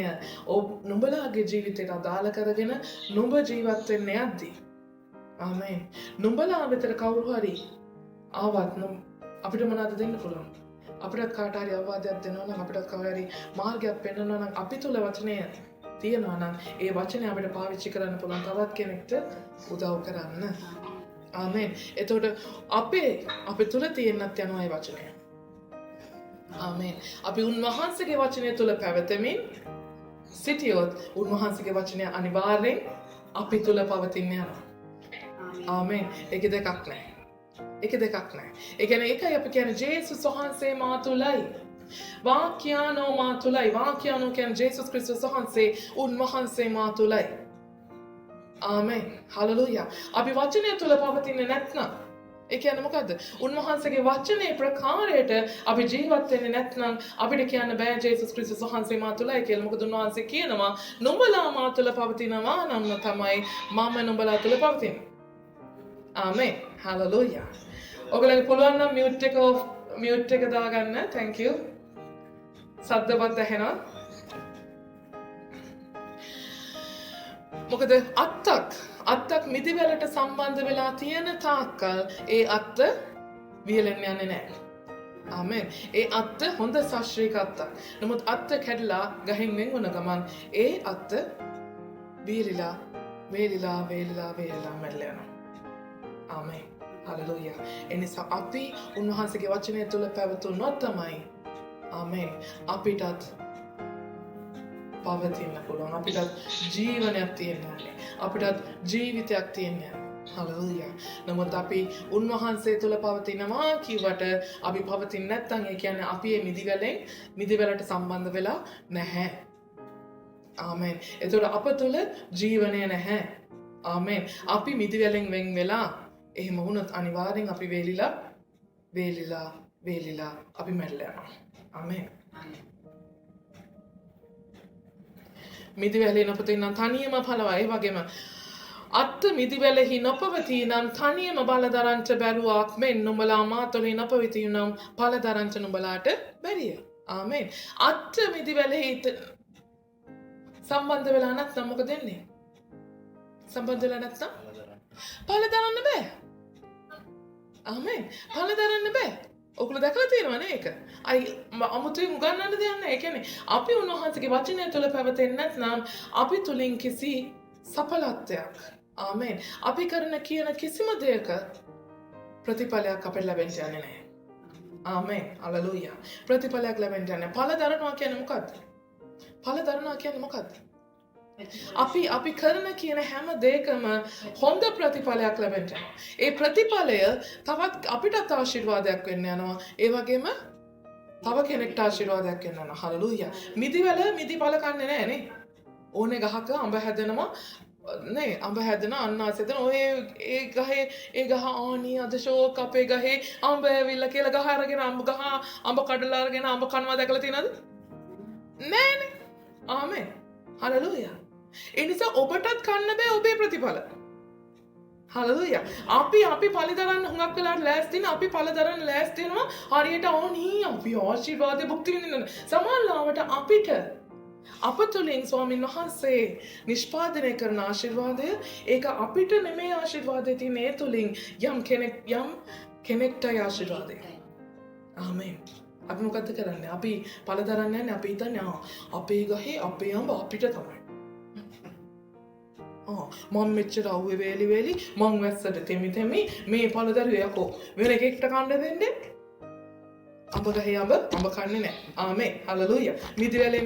නුඹලාගේ ජීවිතයට අදාළ කරගෙන නුඹ ජීවත් වෙන්න යද්දී ආමෙන්. නුඹලා වෙතට කවුරු හරි ආවත් අපිට මොනවද දෙන්න පුළුවන්? අපිටත් කාට හරි අවවාදයක් දෙනවා නම් අපිටත් කවුරු හරි මාර්ගයක් පෙන්වනවා නම් අපි තුල වචනය තියෙනවා නම් ඒ වචනය අපිට පාවිච්චි කරන්න පුළුවන් තවත් කෙනෙක්ට උදව් කරන්න. ආමෙන්. එතකොට අපි තුල තියෙන්නත් යනවා ඒ වචනය. ආමෙන්. අපි උන්වහන්සේගේ වචනය තුල පැවතෙමින් සිටියොත් උන්වහන්සේගේ වචනය අනිවාර්යෙන් අපි තුල පවතින්න යනවා. ආමෙන්. ඒක දෙකක් නැහැ. ඒ කියන්නේ ඒකයි අපි කියන්නේ ජේසුස් වහන්සේ මා තුලයි. වාක්‍යානෝ මා තුලයි. වාක්‍යානෝ කියන්නේ ජේසුස් ක්‍රිස්තුස් වහන්සේ උන්වහන්සේ මා තුලයි. ආමෙන්. හලෙලූයා. අපි වචනය තුල පවතින්නේ නැත්නම් ඒ කියන්නේ මොකද්ද? උන්වහන්සේගේ වචනේ ප්‍රකාරයට අපි ජීවත් වෙන්නේ නැත්නම් අපිට කියන්න බෑ ජේසුස් ක්‍රිස්තුස් වහන්සේ මා තුලයි කියලා. මොකද උන්වහන්සේ කියනවා නුඹලා මා තුල පවතිනවා නම් තමයි මම නුඹලා තුල පවතින්නේ. ආමෙන්. හලෙලූයා. ඔයගලට පුළුවන් නම් මියුට් එක දාගන්න. thank you. සද්දවත් ඇහෙනවා. මොකද අත්තක් මිදිවලට සම්බන්ධ වෙලා තියෙන තාක්කල් ඒ අත්ත වියලෙන්න යන්නේ නැහැ. ආමෙන්. ඒ අත්ත හොඳ ශාස්ත්‍රීය අත්තක්. නමුත් අත්ත කැඩලා ගහින් වෙන් වුණ ගමන් ඒ අත්ත වේලිලා මැරලා යනවා. ආමෙන්. හලෙලූයා. එනිසා අපි උන්වහන්සේගේ වචනය තුල පැවතුනොත් තමයි ආමෙන් අපිටත් පවතින්න පුළුවන්. අපිටත් ජීවනයක් තියෙන්නේ. අපිටත් ජීවිතයක් තියෙන්නේ. හලෙලූයා. නමුත් අපි උන්වහන්සේ තුල පවතිනවා කියවට අපි පවතින්නේ නැත්නම් ඒ කියන්නේ අපි මේ මිදිවලට සම්බන්ධ වෙලා නැහැ. ආමෙන්. ඒතකොට අප තුල ජීවනය නැහැ. ආමෙන්. අපි මිදිවලෙන් වෙන් වෙලා එහෙම වුණොත් අනිවාර්යෙන් අපි වේලිලා අපි මැරෙලා යනවා. ආමෙන්. මිදිවැලේ නොපවතින නම් තනියම පළවා. ඒ වගේම අත්ත මිදිවැලෙහි නොපවතී නම් තනියම බලදරන්ට බැරුවක් මෙන් නුඹලා මා තුළ නොපවතී නම් බලදරන්ට නුඹලාට බැරිය. ආමෙන්. අත්ත මිදිවැලෙහි සම්බන්ධ වෙලා නැත්නම් මොකද වෙන්නේ? සම්බන්ධ වෙලා නැත්නම් බලදරන්න බෑ. ආමෙන්. බලදරන්න බෑ. ඔගොල්ලෝ දැකලා තියෙනවනේ ඒක. අමුතුවෙන් උගන්වන්න දෙයක් නැහැ. ඒ කියන්නේ අපි උන්වහන්සේගේ වචනය තුළ පැවතෙන්නේ නැත්නම් අපි තුලින් කිසි සඵලත්වයක්. ආමෙන්. අපි කරන කියන කිසිම දෙයක ප්‍රතිඵලයක් අපිට ලැබෙන්න යන්නේ නැහැ. ආමෙන්. හලෙලූයා. ප්‍රතිඵලයක් ලැබෙන්න යන්නේ. ඵල දරනවා කියන්නේ මොකද්ද? අපි කරන කියන හැම දෙයකම හොඳ ප්‍රතිඵලයක් ලැබෙන්න යනවා. ඒ ප්‍රතිඵලය තවත් අපිටත් ආශිර්වාදයක් වෙන්න යනවා. ඒ වගේම තව කෙනෙක්ට ආශිර්වාදයක් වෙන්න යනවා. හලෙලූයා. මිදිවල මිදි පල කන්නේ නැහැ නේ. ඕනේ ගහක අඹ හැදෙනවා නේ අඹ හැදෙන අන්නාසෙදෙන ඔය ඒ ගහ ආනී අද ෂෝක් අපේ ගහේ අඹ ඇවිල්ලා කියලා ගහ අරගෙන අඹ කඩලා අරගෙන අඹ කනවා දැකලා තියෙනවද? නෑනේ. ආමෙන්. හලෙලූයා. ඒ නිසා ඔබටත් කන්න බෑ ඔබේ ප්‍රතිඵල. හලෙලූයා. අපි පළදරන්න හුඟක් වෙලාවට ලෑස්ති නේ අපි පළදරන්න ලෑස්ති වෙනවා හරියට ඕනී අපි ආශිර්වාදේ භුක්ති විඳින්න. සමහරවිට අපිට අප තුළින් ස්වාමීන් වහන්සේ නිෂ්පාදනය කරන ආශිර්වාදය ඒක අපිට නෙමේ ආශිර්වාදය තියෙන ඒ තුළින් යම් කෙනෙක්ට ආශිර්වාදය. ආමෙන්. අපි මොකද්ද කරන්නේ? අපි පළදරන්නේ නැහැ. අපි හිතන්නේ අපේ ගහේ අපේ අඹ අපිට තමයි. මම මෙච්චර අවුවේ වේලි මං වැස්සට තෙමි මේ පළදරුවේ යකෝ වෙන එකෙක්ට කන්න දෙන්නේ. අඹ ගහේ අඹ කන්නේ නැහැ. ආමෙන්. හලෙලූයා. මිදිවැලේ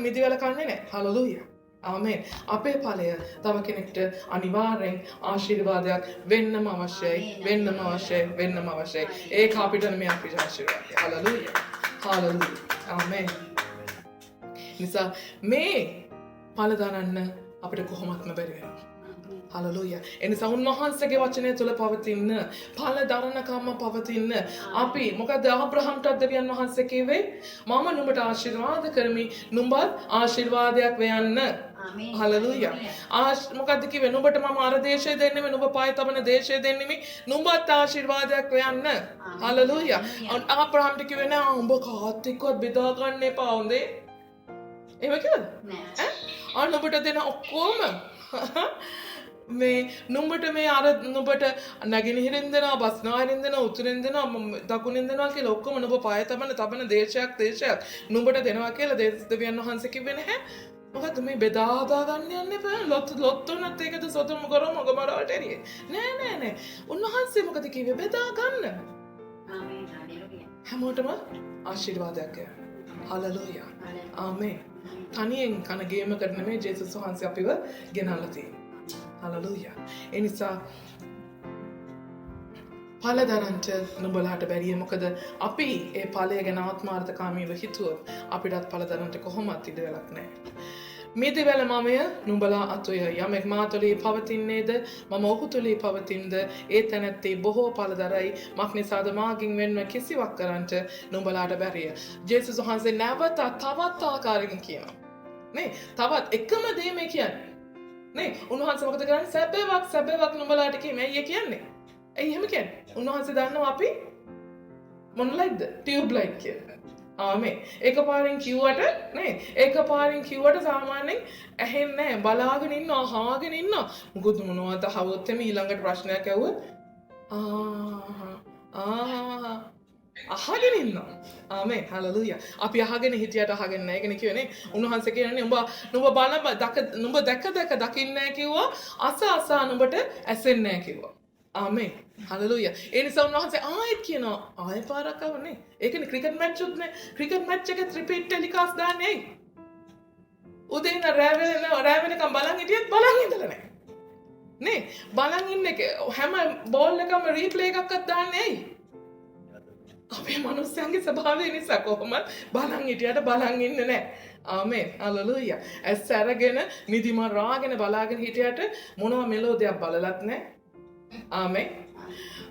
මිදිවැල කන්නේ නැහැ. හලෙලූයා. ආමෙන්. අපේ ඵලය තව කෙනෙක්ට අනිවාර්යෙන් ආශිර්වාදයක් වෙන්නම අවශ්‍යයි. ඒක අපිට නෙමෙයි අපිට ආශිර්වාදය. හලෙලූයා. ආමෙන්. නිසා මේ ඵල දරන්න අපිට කොහොමත්ම බැරි වෙනවා. හලෙලූයා. එනිසා උන්වහන්සේගේ වචනය තුළ පවතින ඵල දරණකම පවතින අපි මොකද අබ්‍රහම්ටත් දෙවියන් වහන්සේ කිව්වේ මම නුඹට ආශිර්වාද කරමි නුඹත් ආශිර්වාදයක් වෙයන්න. හලෙලූයා. මොකද්ද කිව්වේ නුඹට මම අර දේශය දෙන්නෙම නුඹ පාය තබන දේශය දෙන්නෙමි නුඹත් ආශිර්වාදයක් වෙයන්න. හලෙලූයා. අබ්‍රහම්ට කිව්වේ නෑ උඹ කාත් එක්කවත් බෙදා ගන්න එපා හොඳේ. එහෙම කිව්වද? නෑ. නුඹට දෙන ඔක්කොම මේ නුඹට මේ අර නුඹට නැගෙනහිරින් දෙනවා බස්නාහිරින් දෙනවා උතුරින් දෙනවා දකුණින් දෙනවා කියලා ඔක්කොම නුඹ පාය තබන දේශයක් නුඹට දෙනවා කියලා දෙවියන් වහන්සේ කිව්වේ නැහැ. මොකද මේ බෙදා හදා ගන්න යන්න එපා. ලොත්තුනත් ඒකද සොතම කරෝ මගමරාට එරියේ. නෑ. උන්වහන්සේ මොකද කිව්වේ බෙදා ගන්න. ආමේන්. හලෙලූයා. හැමෝටම ආශිර්වාදයක් වෙනවා. හලෙලූයා. ආමේන්. තනියෙන් කන ගේම කරන මේ ජේසුස් වහන්සේ අපිව ගෙනල්ලා තියෙනවා. හලෙලූයා. ඒ නිසා ඵල දරන්න නුඹලාට බැරිය මොකද අපි ඒ ඵලය ගැන ආත්මාර්ථකාමීව හිතුවොත් අපිටත් ඵල දරන්න කොහොමත් ඉඩ වෙලක් නැහැ. මිදිවැල මමය නුඹලා අතුය යමෙක් මා තුළේ පවතින්නේද මම ඔහු තුළේ පවතින්ද ඒ තැනැත්තේ බොහෝ ඵල දරයි මක් නිසාද මාගින් වෙන්ව කිසිවක් කරන්නට නුඹලාට බැරිය. ජේසුස් වහන්සේ නැවත තවත් ආකාරයකින් කියනවා. නේ තවත් එකම දේ මේ කියන්නේ. නේ උන්වහන්සේ මොකද කරන්නේ සැබෑවක් නුඹලාට කියන්නේ. ඇයි එහෙම කියන්නේ? උන්වහන්සේ දන්නවා අපි මොන ලයිට්ද? ටියුබ් ලයිට් කියලා. ආමේ. එකපාරින් කිව්වට සාමාන්‍යයෙන් ඇහෙන්නේ නැහැ. බලාගෙන ඉන්නවා, අහගෙන ඉන්නවා. මොකද මොනවද අහුවොත් එමේ ඊළඟට ප්‍රශ්නයක් ඇහුවොත් අහගෙන ඉන්නවා. ආමේ. හලෙලූයා. අපි අහගෙන හිටියට අහගෙන නැහැ. ඒකනේ කියන්නේ. උන්වහන්සේ කියන්නේ නුඹ දැක දකින්නේ නැහැ කිව්වා. අස නුඹට ඇසෙන්නේ නැහැ කිව්වා. ආමේ. හලෙලූයා. ඒ නිසා උන්වහන්සේ ආයෙත් කියනවා ආයෙ පාරක් ආවනේ. ඒකනේ ක්‍රිකට් මැච් උත්නේ. ක්‍රිකට් මැච් එකේ රිපීට් ටෙලිකාස්ට් දාන්නේ ඇයි? උදේ ඉඳන් රෑ වෙනකම් බලන් හිටියත් බලන් ඉඳලා නැහැ. නේ බලන් ඉන්නේ හැම බෝල් එකම රීප්ලේ එකක්වත් දාන්නේ ඇයි? අපේ මනුස්සයන්ගේ ස්වභාවය නිසා කොහොමද බලන් හිටියට බලන් ඉන්නේ නැහැ. ආමේන්. හලෙලූයා. ඇස් අරගෙන නිදිම රාගෙන බලාගෙන හිටියට මොනවා මෙලෝදියක් බලලත් නැහැ. ආමේන්.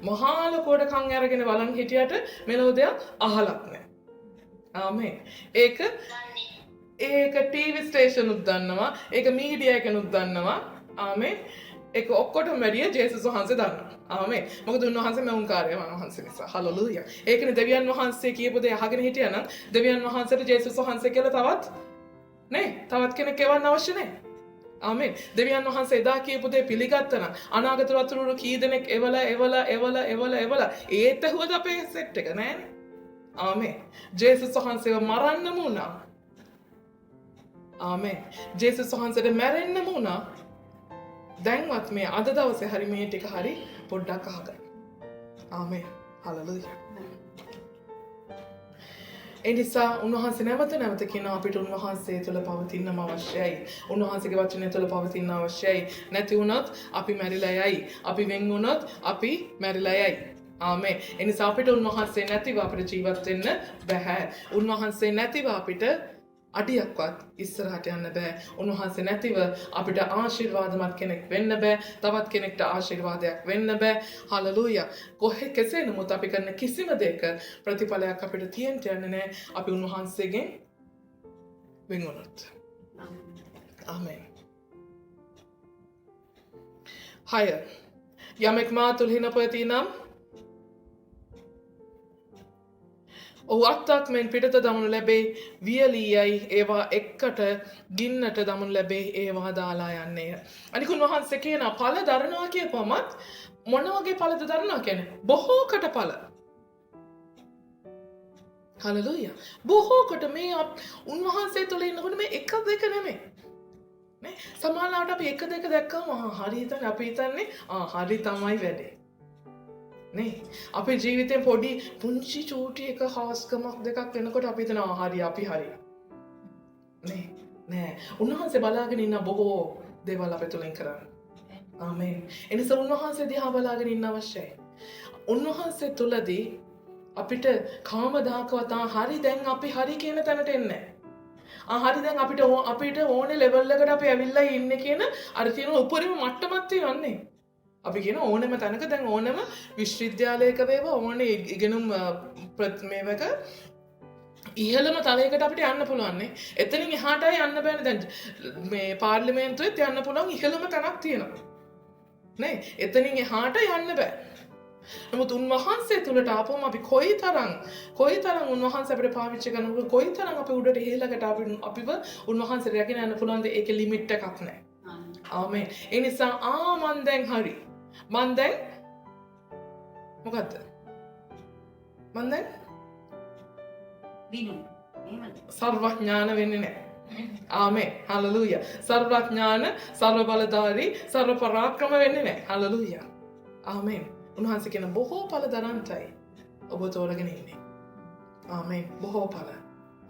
මහා ලොකෝට කන් අරගෙන බලන් හිටියට මෙලෝදියක් අහලත් නැහැ. ආමේන්. ඒක ටීවී ස්ටේෂන් උත් දන්නවා. ඒක මීඩියා එකනුත් දන්නවා. ආමේන්. ඒක ඔක්කොටම වැඩිය ජේසුස් වහන්සේ දන්නවා. ආමේන්. මොකද උන්වහන්සේ මෞංකාරය වහන්සේ නිසා. හලෙලූයා. ඒකනේ දෙවියන් වහන්සේ කියපු දේ අහගෙන හිටියනම් දෙවියන් වහන්සේට ජේසුස් වහන්සේ කියලා තවත් කෙනෙක් එවන්න අවශ්‍ය නැහැ. ආමේන්. දෙවියන් වහන්සේ එදා කියපු දේ පිළිගත්තා නම් අනාගත වතුරු කී දෙනෙක් එවලා ඒත් ඇහුවද අපේ සෙට් එක නෑනේ. ආමේන්. ජේසුස් වහන්සේව මරන්නම වුණා. ආමේන්. ජේසුස් වහන්සේට මැරෙන්නම වුණා. දැන්වත් මේ අද දවසේ හරි මේ ටික හරි පොඩ්ඩක් අහගන්න. ආමේන්. හලෙලූයා. ඒ නිසා උන්වහන්සේ නැවත කියනවා අපිට උන්වහන්සේ තුළ පවතින්නම අවශ්‍යයි. උන්වහන්සේගේ වචනය තුළ පවතින්න අවශ්‍යයි. නැති වුණොත් අපි මැරිලා යයි. අපි වෙන් වුණොත් අපි මැරිලා යයි. ආමේන්. ඒ නිසා අපිට උන්වහන්සේ නැතිව අපිට ජීවත් වෙන්න බෑ. උන්වහන්සේ නැතිව අපිට අඩියක්වත් ඉස්සරහට යන්න බෑ. උන්වහන්සේ නැතිව අපිට ආශිර්වාදමත් කෙනෙක් වෙන්න බෑ. තවත් කෙනෙක්ට ආශිර්වාදයක් වෙන්න බෑ. හලෙලූයා. කොහේ කෙසේ නමුත් අපි කරන කිසිම දෙයක ප්‍රතිඵලයක් අපිට තියෙන්න යන්නේ නැහැ. අපි උන්වහන්සේගෙන් වෙන් වුණොත්. ආමේන්. 6. යමෙක් මා තුළ හිනපොයති නම් ඔහු අත්තක් මෙන් පිටත දමනු ලැබේ. වියලීයයි ඒවා එක්කට ගින්නට දමනු ලැබේ. ඒවා දාලා යන්නේය. අනික උන්වහන්සේ කියන ඵල දරනවා කියපමත් මොන වගේ ඵලද දරනවා කියන්නේ? බොහෝකට ඵල. හලෙලූයා. බොහෝකට මේ උන්වහන්සේ තුළ ඉන්නකොට මේ එක දෙක නෙමෙයි. නේ? සමහරවිට අපි එක දෙක දැක්කම හරි හිතන්නේ අපි හිතන්නේ හරි තමයි වැඩේ. නේ අපේ ජීවිතේ පොඩි පුංචි චූටි එක හාස්කමක් දෙකක් වෙනකොට අපි හිතනවා හරි අපි හරි. නෑ උන්වහන්සේ බලාගෙන ඉන්න බොහෝ දේවල් අපේ තුලින් කරන්නේ. ආමේන්. එනිසා උන්වහන්සේ දිහා බලාගෙන ඉන්න අවශ්‍යයි. උන්වහන්සේ තුලදී අපිට කාමදාකවත් හරි දැන් අපි හරි කියන තැනට එන්නේ නැහැ. හරි දැන් අපිට ඕනේ ලෙවල් එකට අපි ඇවිල්ලා ඉන්නේ කියන අර කියන උපරිම මට්ටමක් තියෙන්නේ. අපි කියන ඕනෙම තැනක දැන් ඕනෙම විශ්වවිද්‍යාලයක වේවා ඕනේ ඉගෙනුම් මේවක ඉහළම තලයකට අපිට යන්න පුළුවන් නේ. එතනින් එහාටයි යන්න බෑනේ. දැන් මේ පාර්ලිමේන්තුවෙත් යන්න පුළුවන් ඉහළම තැනක් තියෙනවා. නේ? එතනින් එහාට යන්න බෑ. නමුත් උන්වහන්සේ තුලට ආපුවම අපි කොයිතරම් උන්වහන්සේ අපිට පාවිච්චි කරනකොට කොයිතරම් අපි උඩට ඉහළකට අපිව උන්වහන්සේ රැගෙන යන්න පුළුවන්ද? ඒකේ ලිමිට් එකක් නැහැ. ආමේන්. ඒ නිසා මන් දැන් හරි. මන් දැන් මොකද්ද? මන් දැන් දිනු. එහෙමද? සර්වඥාන වෙන්නේ නැහැ. ආමේන්. හලෙලූයා. සර්වඥාන, සර්ව බලධාරී, සර්ව පරාක්‍රම වෙන්නේ නැහැ. හලෙලූයා. ආමේන්. උන්වහන්සේ කියන බොහෝ ඵල දරන්තයි ඔබ තෝරගෙන ඉන්නේ. ආමේන්. බොහෝ ඵල.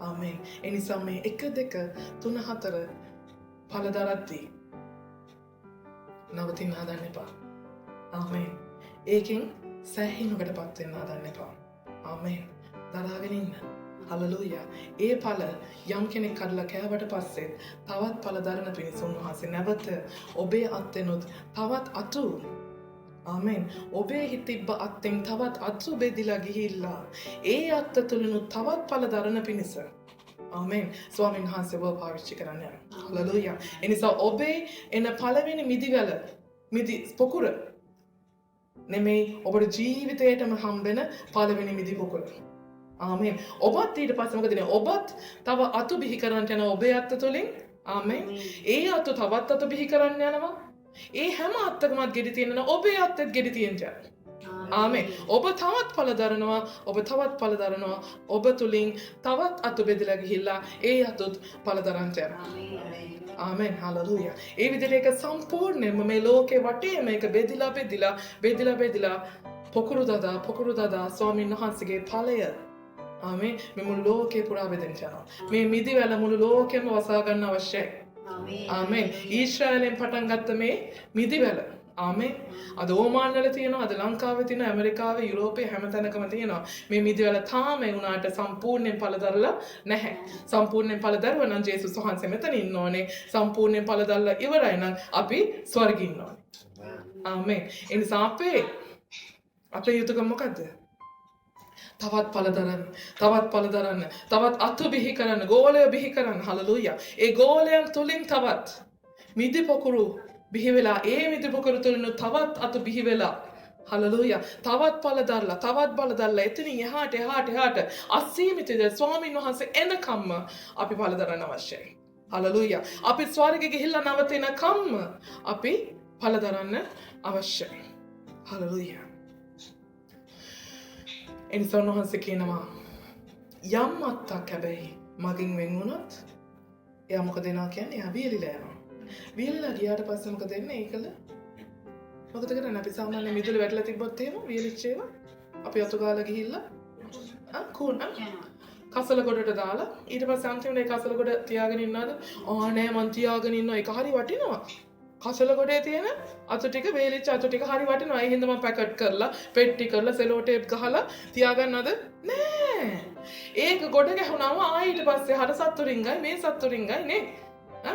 ආමේන්. ඒ නිසා මේ 1 2 3 4 ඵල දරද්දී නවතින්න හදන්න එපා. ආමේන්. ඒකෙන් සෑහීමකටපත් වෙන්න හදන්න එපා. ආමේන්. දරාගෙන ඉන්න. හලෙලූයා. ඒ ඵල යම් කෙනෙක් කඩලා කෑවට පස්සේ තවත් ඵල දරන පිණිස උන්වහන්සේ නැවත ඔබේ අත්ෙනුත් තවත් අතු ආමේන්. ඔබේ හිතිබ්බ අත්ෙන් තවත් අතු බෙදිලා ගිහිල්ලා ඒ අත්ත තුලිනුත් තවත් ඵල දරන පිණිස ආමේන්. ස්වාමීන් වහන්සේ ඔබ පාවිච්චි කරන්න යනවා. හලෙලූයා. එනිසා ඔබේ එන පළවෙනි මිදි පොකුර නෙමෙයි ඔබේ ජීවිතේටම හම්බෙන පළවෙනි මිදි පොකුර. ආමේන්. ඔබත් ඊට පස්සේ මොකද වෙන්නේ? ඔබත් තව අතු බිහි කරන්න යන ඔබේ අත්ත තුලින් ආමේන්. ඒ අතු තවත් අතු බිහි කරන්න යනවා. ඒ හැම අත්තකමත් ගෙඩි තියෙනවා. ඔබේ අත්තෙත් ගෙඩි තියෙනවා. ආමේන්. ඔබ තවත් ඵල දරනවා. ඔබ තවත් ඵල දරනවා. ඔබ තුලින් තවත් අතු බෙදලා ගිහිල්ලා ඒ අතුත් ඵල දරන්න යනවා. ආමේන්. හලෙලූයා. ඒ විදිහට ඒක සම්පූර්ණයෙන්ම මේ ලෝකේ වටේ මේක බෙදිලා පොකුරු දදා ස්වාමීන් වහන්සේගේ ඵලය ආමේන්. මේ මුළු ලෝකේ පුරා බෙදෙන්න යනවා. මේ මිදිවැල මුළු ලෝකෙම වසා ගන්න අවශ්‍යයි. ආමේන්. ඊශ්‍රායලෙන් පටන් ගත්ත මේ මිදිවැල ආමේන්. අද ඕමාන් වල තියෙනවා, අද ලංකාවේ තියෙනවා, ඇමරිකාවේ, යුරෝපයේ හැමතැනකම තියෙනවා. මේ මිදිවැල තාම ඒ උනාට සම්පූර්ණයෙන් ඵල දරලා නැහැ. සම්පූර්ණයෙන් ඵල දරුවා නම් ජේසුස් වහන්සේ මෙතන ඉන්න ඕනේ. සම්පූර්ණයෙන් ඵල දරලා ඉවරයි නම් අපි ස්වර්ගෙ ඉන්න ඕනේ. ආමේන්. ඒ නිසා අපේ යුතුයකම මොකද්ද? තවත් ඵල දරන්න, තවත් අතු බිහි කරන්න, ගෝලය බිහි කරන්න. හලෙලූයා. ඒ ගෝලයන් තුලින් තවත් මිදි පොකුරු බිහි වෙලා, ඒ මිදි පොකුරු තුලින් තවත් අතු බිහි වෙලා. හලෙලූයා. තවත් ඵල දරලා, තවත් බල දරලා එතනින් එහාට අසීමිතද ස්වාමීන් වහන්සේ එනකම්ම අපි ඵල දරන්න අවශ්‍යයි. හලෙලූයා. අපි ස්වර්ගෙ ගිහිල්ලා නවතිනකම්ම අපි ඵල දරන්න අවශ්‍යයි. හලෙලූයා. එනිසා උන්වහන්සේ කියනවා යම් අත්තක් හැබැයි මගෙන් වෙන් වුණොත් එයා මොකද වෙනවා කියන්නේ? එයා වියලිලා යනවා. වියලිලා ගියාට පස්සේ මොකද වෙන්නේ? ඒකල මොකද කරන්නේ? අපි සාමාන්‍ය මිදුළු වැටලා තිබ්බොත් එහෙම වියලිච්ච ඒවා අපි අතු ගාලා ගිහිල්ලා කසල ගොඩට දාලා ඊට පස්සේ අන්තිමට ඒ කසල ගොඩ තියාගෙන ඉන්නවද? නෑ මං තියාගෙන ඉන්නවා. ඒක හරි වටිනවා. කසල ගොඩේ තියෙන අතු ටික වේලිච්ච අතු ටික හරි වටිනවා. ඒ හින්දා මම පැකට් කරලා පෙට්ටි කරලා සෙලෝ ටේප් ගහලා තියාගන්නවද? නෑ. ඒක ගොඩ ගැහුණාම ආයෙ ඊට පස්සේ හර සත්තු රින්ගයි මේ සත්තු රින්ගයි නේ.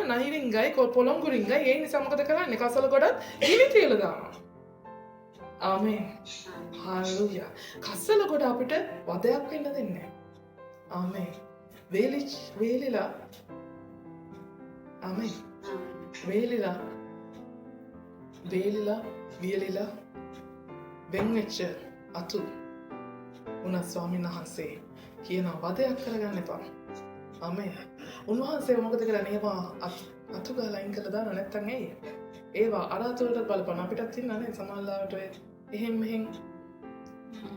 නහි රින්ගයි පොළොංගු රින්ගයි. ඒ නිසා මොකද කරන්නේ? කසල ගොඩත් ගිනි තියලා දානවා. ආමේන්. හාලෙලූයා. කසල ගොඩ අපිට වදයක් වෙන්න දෙන්නේ නැහැ. ආමේන්. වේලිලා ආමේන්. වේලිලා වියලිලා වෙන් වෙච්ච අතු උනා ස්වාමීන් වහන්සේ කියන වදයක් කරගන්න එපා. ආමේන්. උන්වහන්සේ මොකද කරන්නේ? ඒවා අතු ගාලා අයින් කරලා දානවා නැත්තම් ඇයි? ඒවා අරාතුලට බලපන් අපිටත් ඉන්නනේ සමහරවිට එහෙන් මෙහෙන්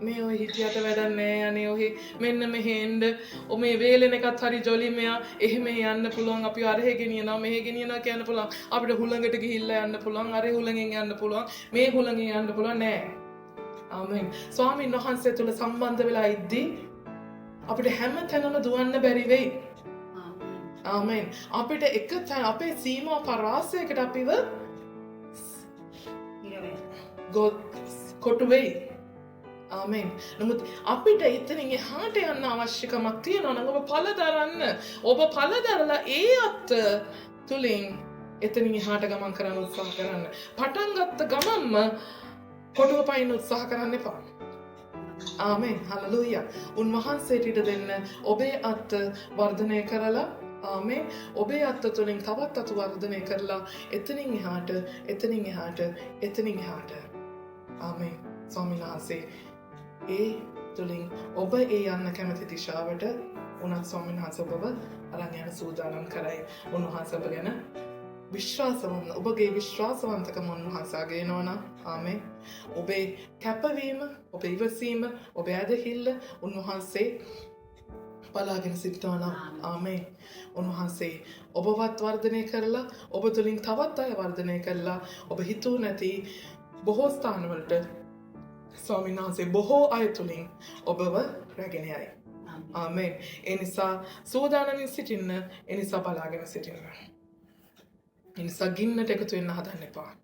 මේ ඔය හිටියට වැඩක් නෑ අනේ ඔහි මෙන්න මෙහෙන්ද ඔ මේ වේලෙන එකත් හරි ජොලි මෙයා එහෙම යන්න පුළුවන් අපි අරහෙ ගෙනියනවා මෙහෙ ගෙනියනවා කියන්න පුළුවන් අපිට හුළඟට ගිහිල්ලා යන්න පුළුවන් අරහෙ හුළඟෙන් යන්න පුළුවන් මේ හුළඟෙන් යන්න පුළුවන් නෑ ආමෙන් ස්වාමීන් වහන්සේ තුල සම්බන්ධ වෙලා ඉද්දී අපිට හැම තැනම දුවන්න බැරි වෙයි ආමෙන් අපිට එක තැන අපේ සීමා පරාසයකට අපිව කොටු වෙයි ආමෙන්. නමුත් අපිට එතනින් එහාට යන්න අවශ්‍යකමක් තියෙනවා නම් ඔබ පළ දරන්න. ඔබ පළ දරලා ඒ අත් තුලින් එතනින් එහාට ගමන් කරන්න උත්සාහ කරන්න. පටන් ගත්ත ගමන්ම කොටුව පයින් උත්සාහ කරන්න එපා. ආමෙන්. හලෙලූයා. උන්වහන්සේට ඉඩ දෙන්න ඔබේ අත් වර්ධනය කරලා ආමෙන්. ඔබේ අත් තුලින් තවත් අතු වර්ධනය කරලා එතනින් එහාට ආමෙන්. ස්වාමීන් වහන්සේ ඒ තුලින් ඔබ ඒ යන්න කැමති දිශාවට උනත් ස්වාමීන් වහන්සේ ඔබව අරන් යන සූදානම් කරයි. උන්වහන්සේ ඔබ ගැන විශ්වාසවන්ත ඔබගේ විශ්වාසවන්තකම උන්වහන්සේ ගේනවනම් ආමෙන්. ඔබේ කැපවීම, ඔබේ ඉවසීම, ඔබේ ඇදහිල්ල උන්වහන්සේ බලාගෙන සිටිනවා ආමෙන්. උන්වහන්සේ ඔබවත් වර්ධනය කරලා ඔබ තුලින් තවත් අය වර්ධනය කරලා ඔබ හිතුව නැති බොහෝ ස්ථානවලට ස්වාමීන් වහන්සේ බොහෝ අය තුලින් ඔබව රැගෙන යයි. ආමෙන්. ඒ නිසා සූදානමින් සිටින්න, ඒ නිසා බලාගෙන සිටින්න. ඒ නිසා ගින්නට එකතු වෙන්න හදන්න එපා.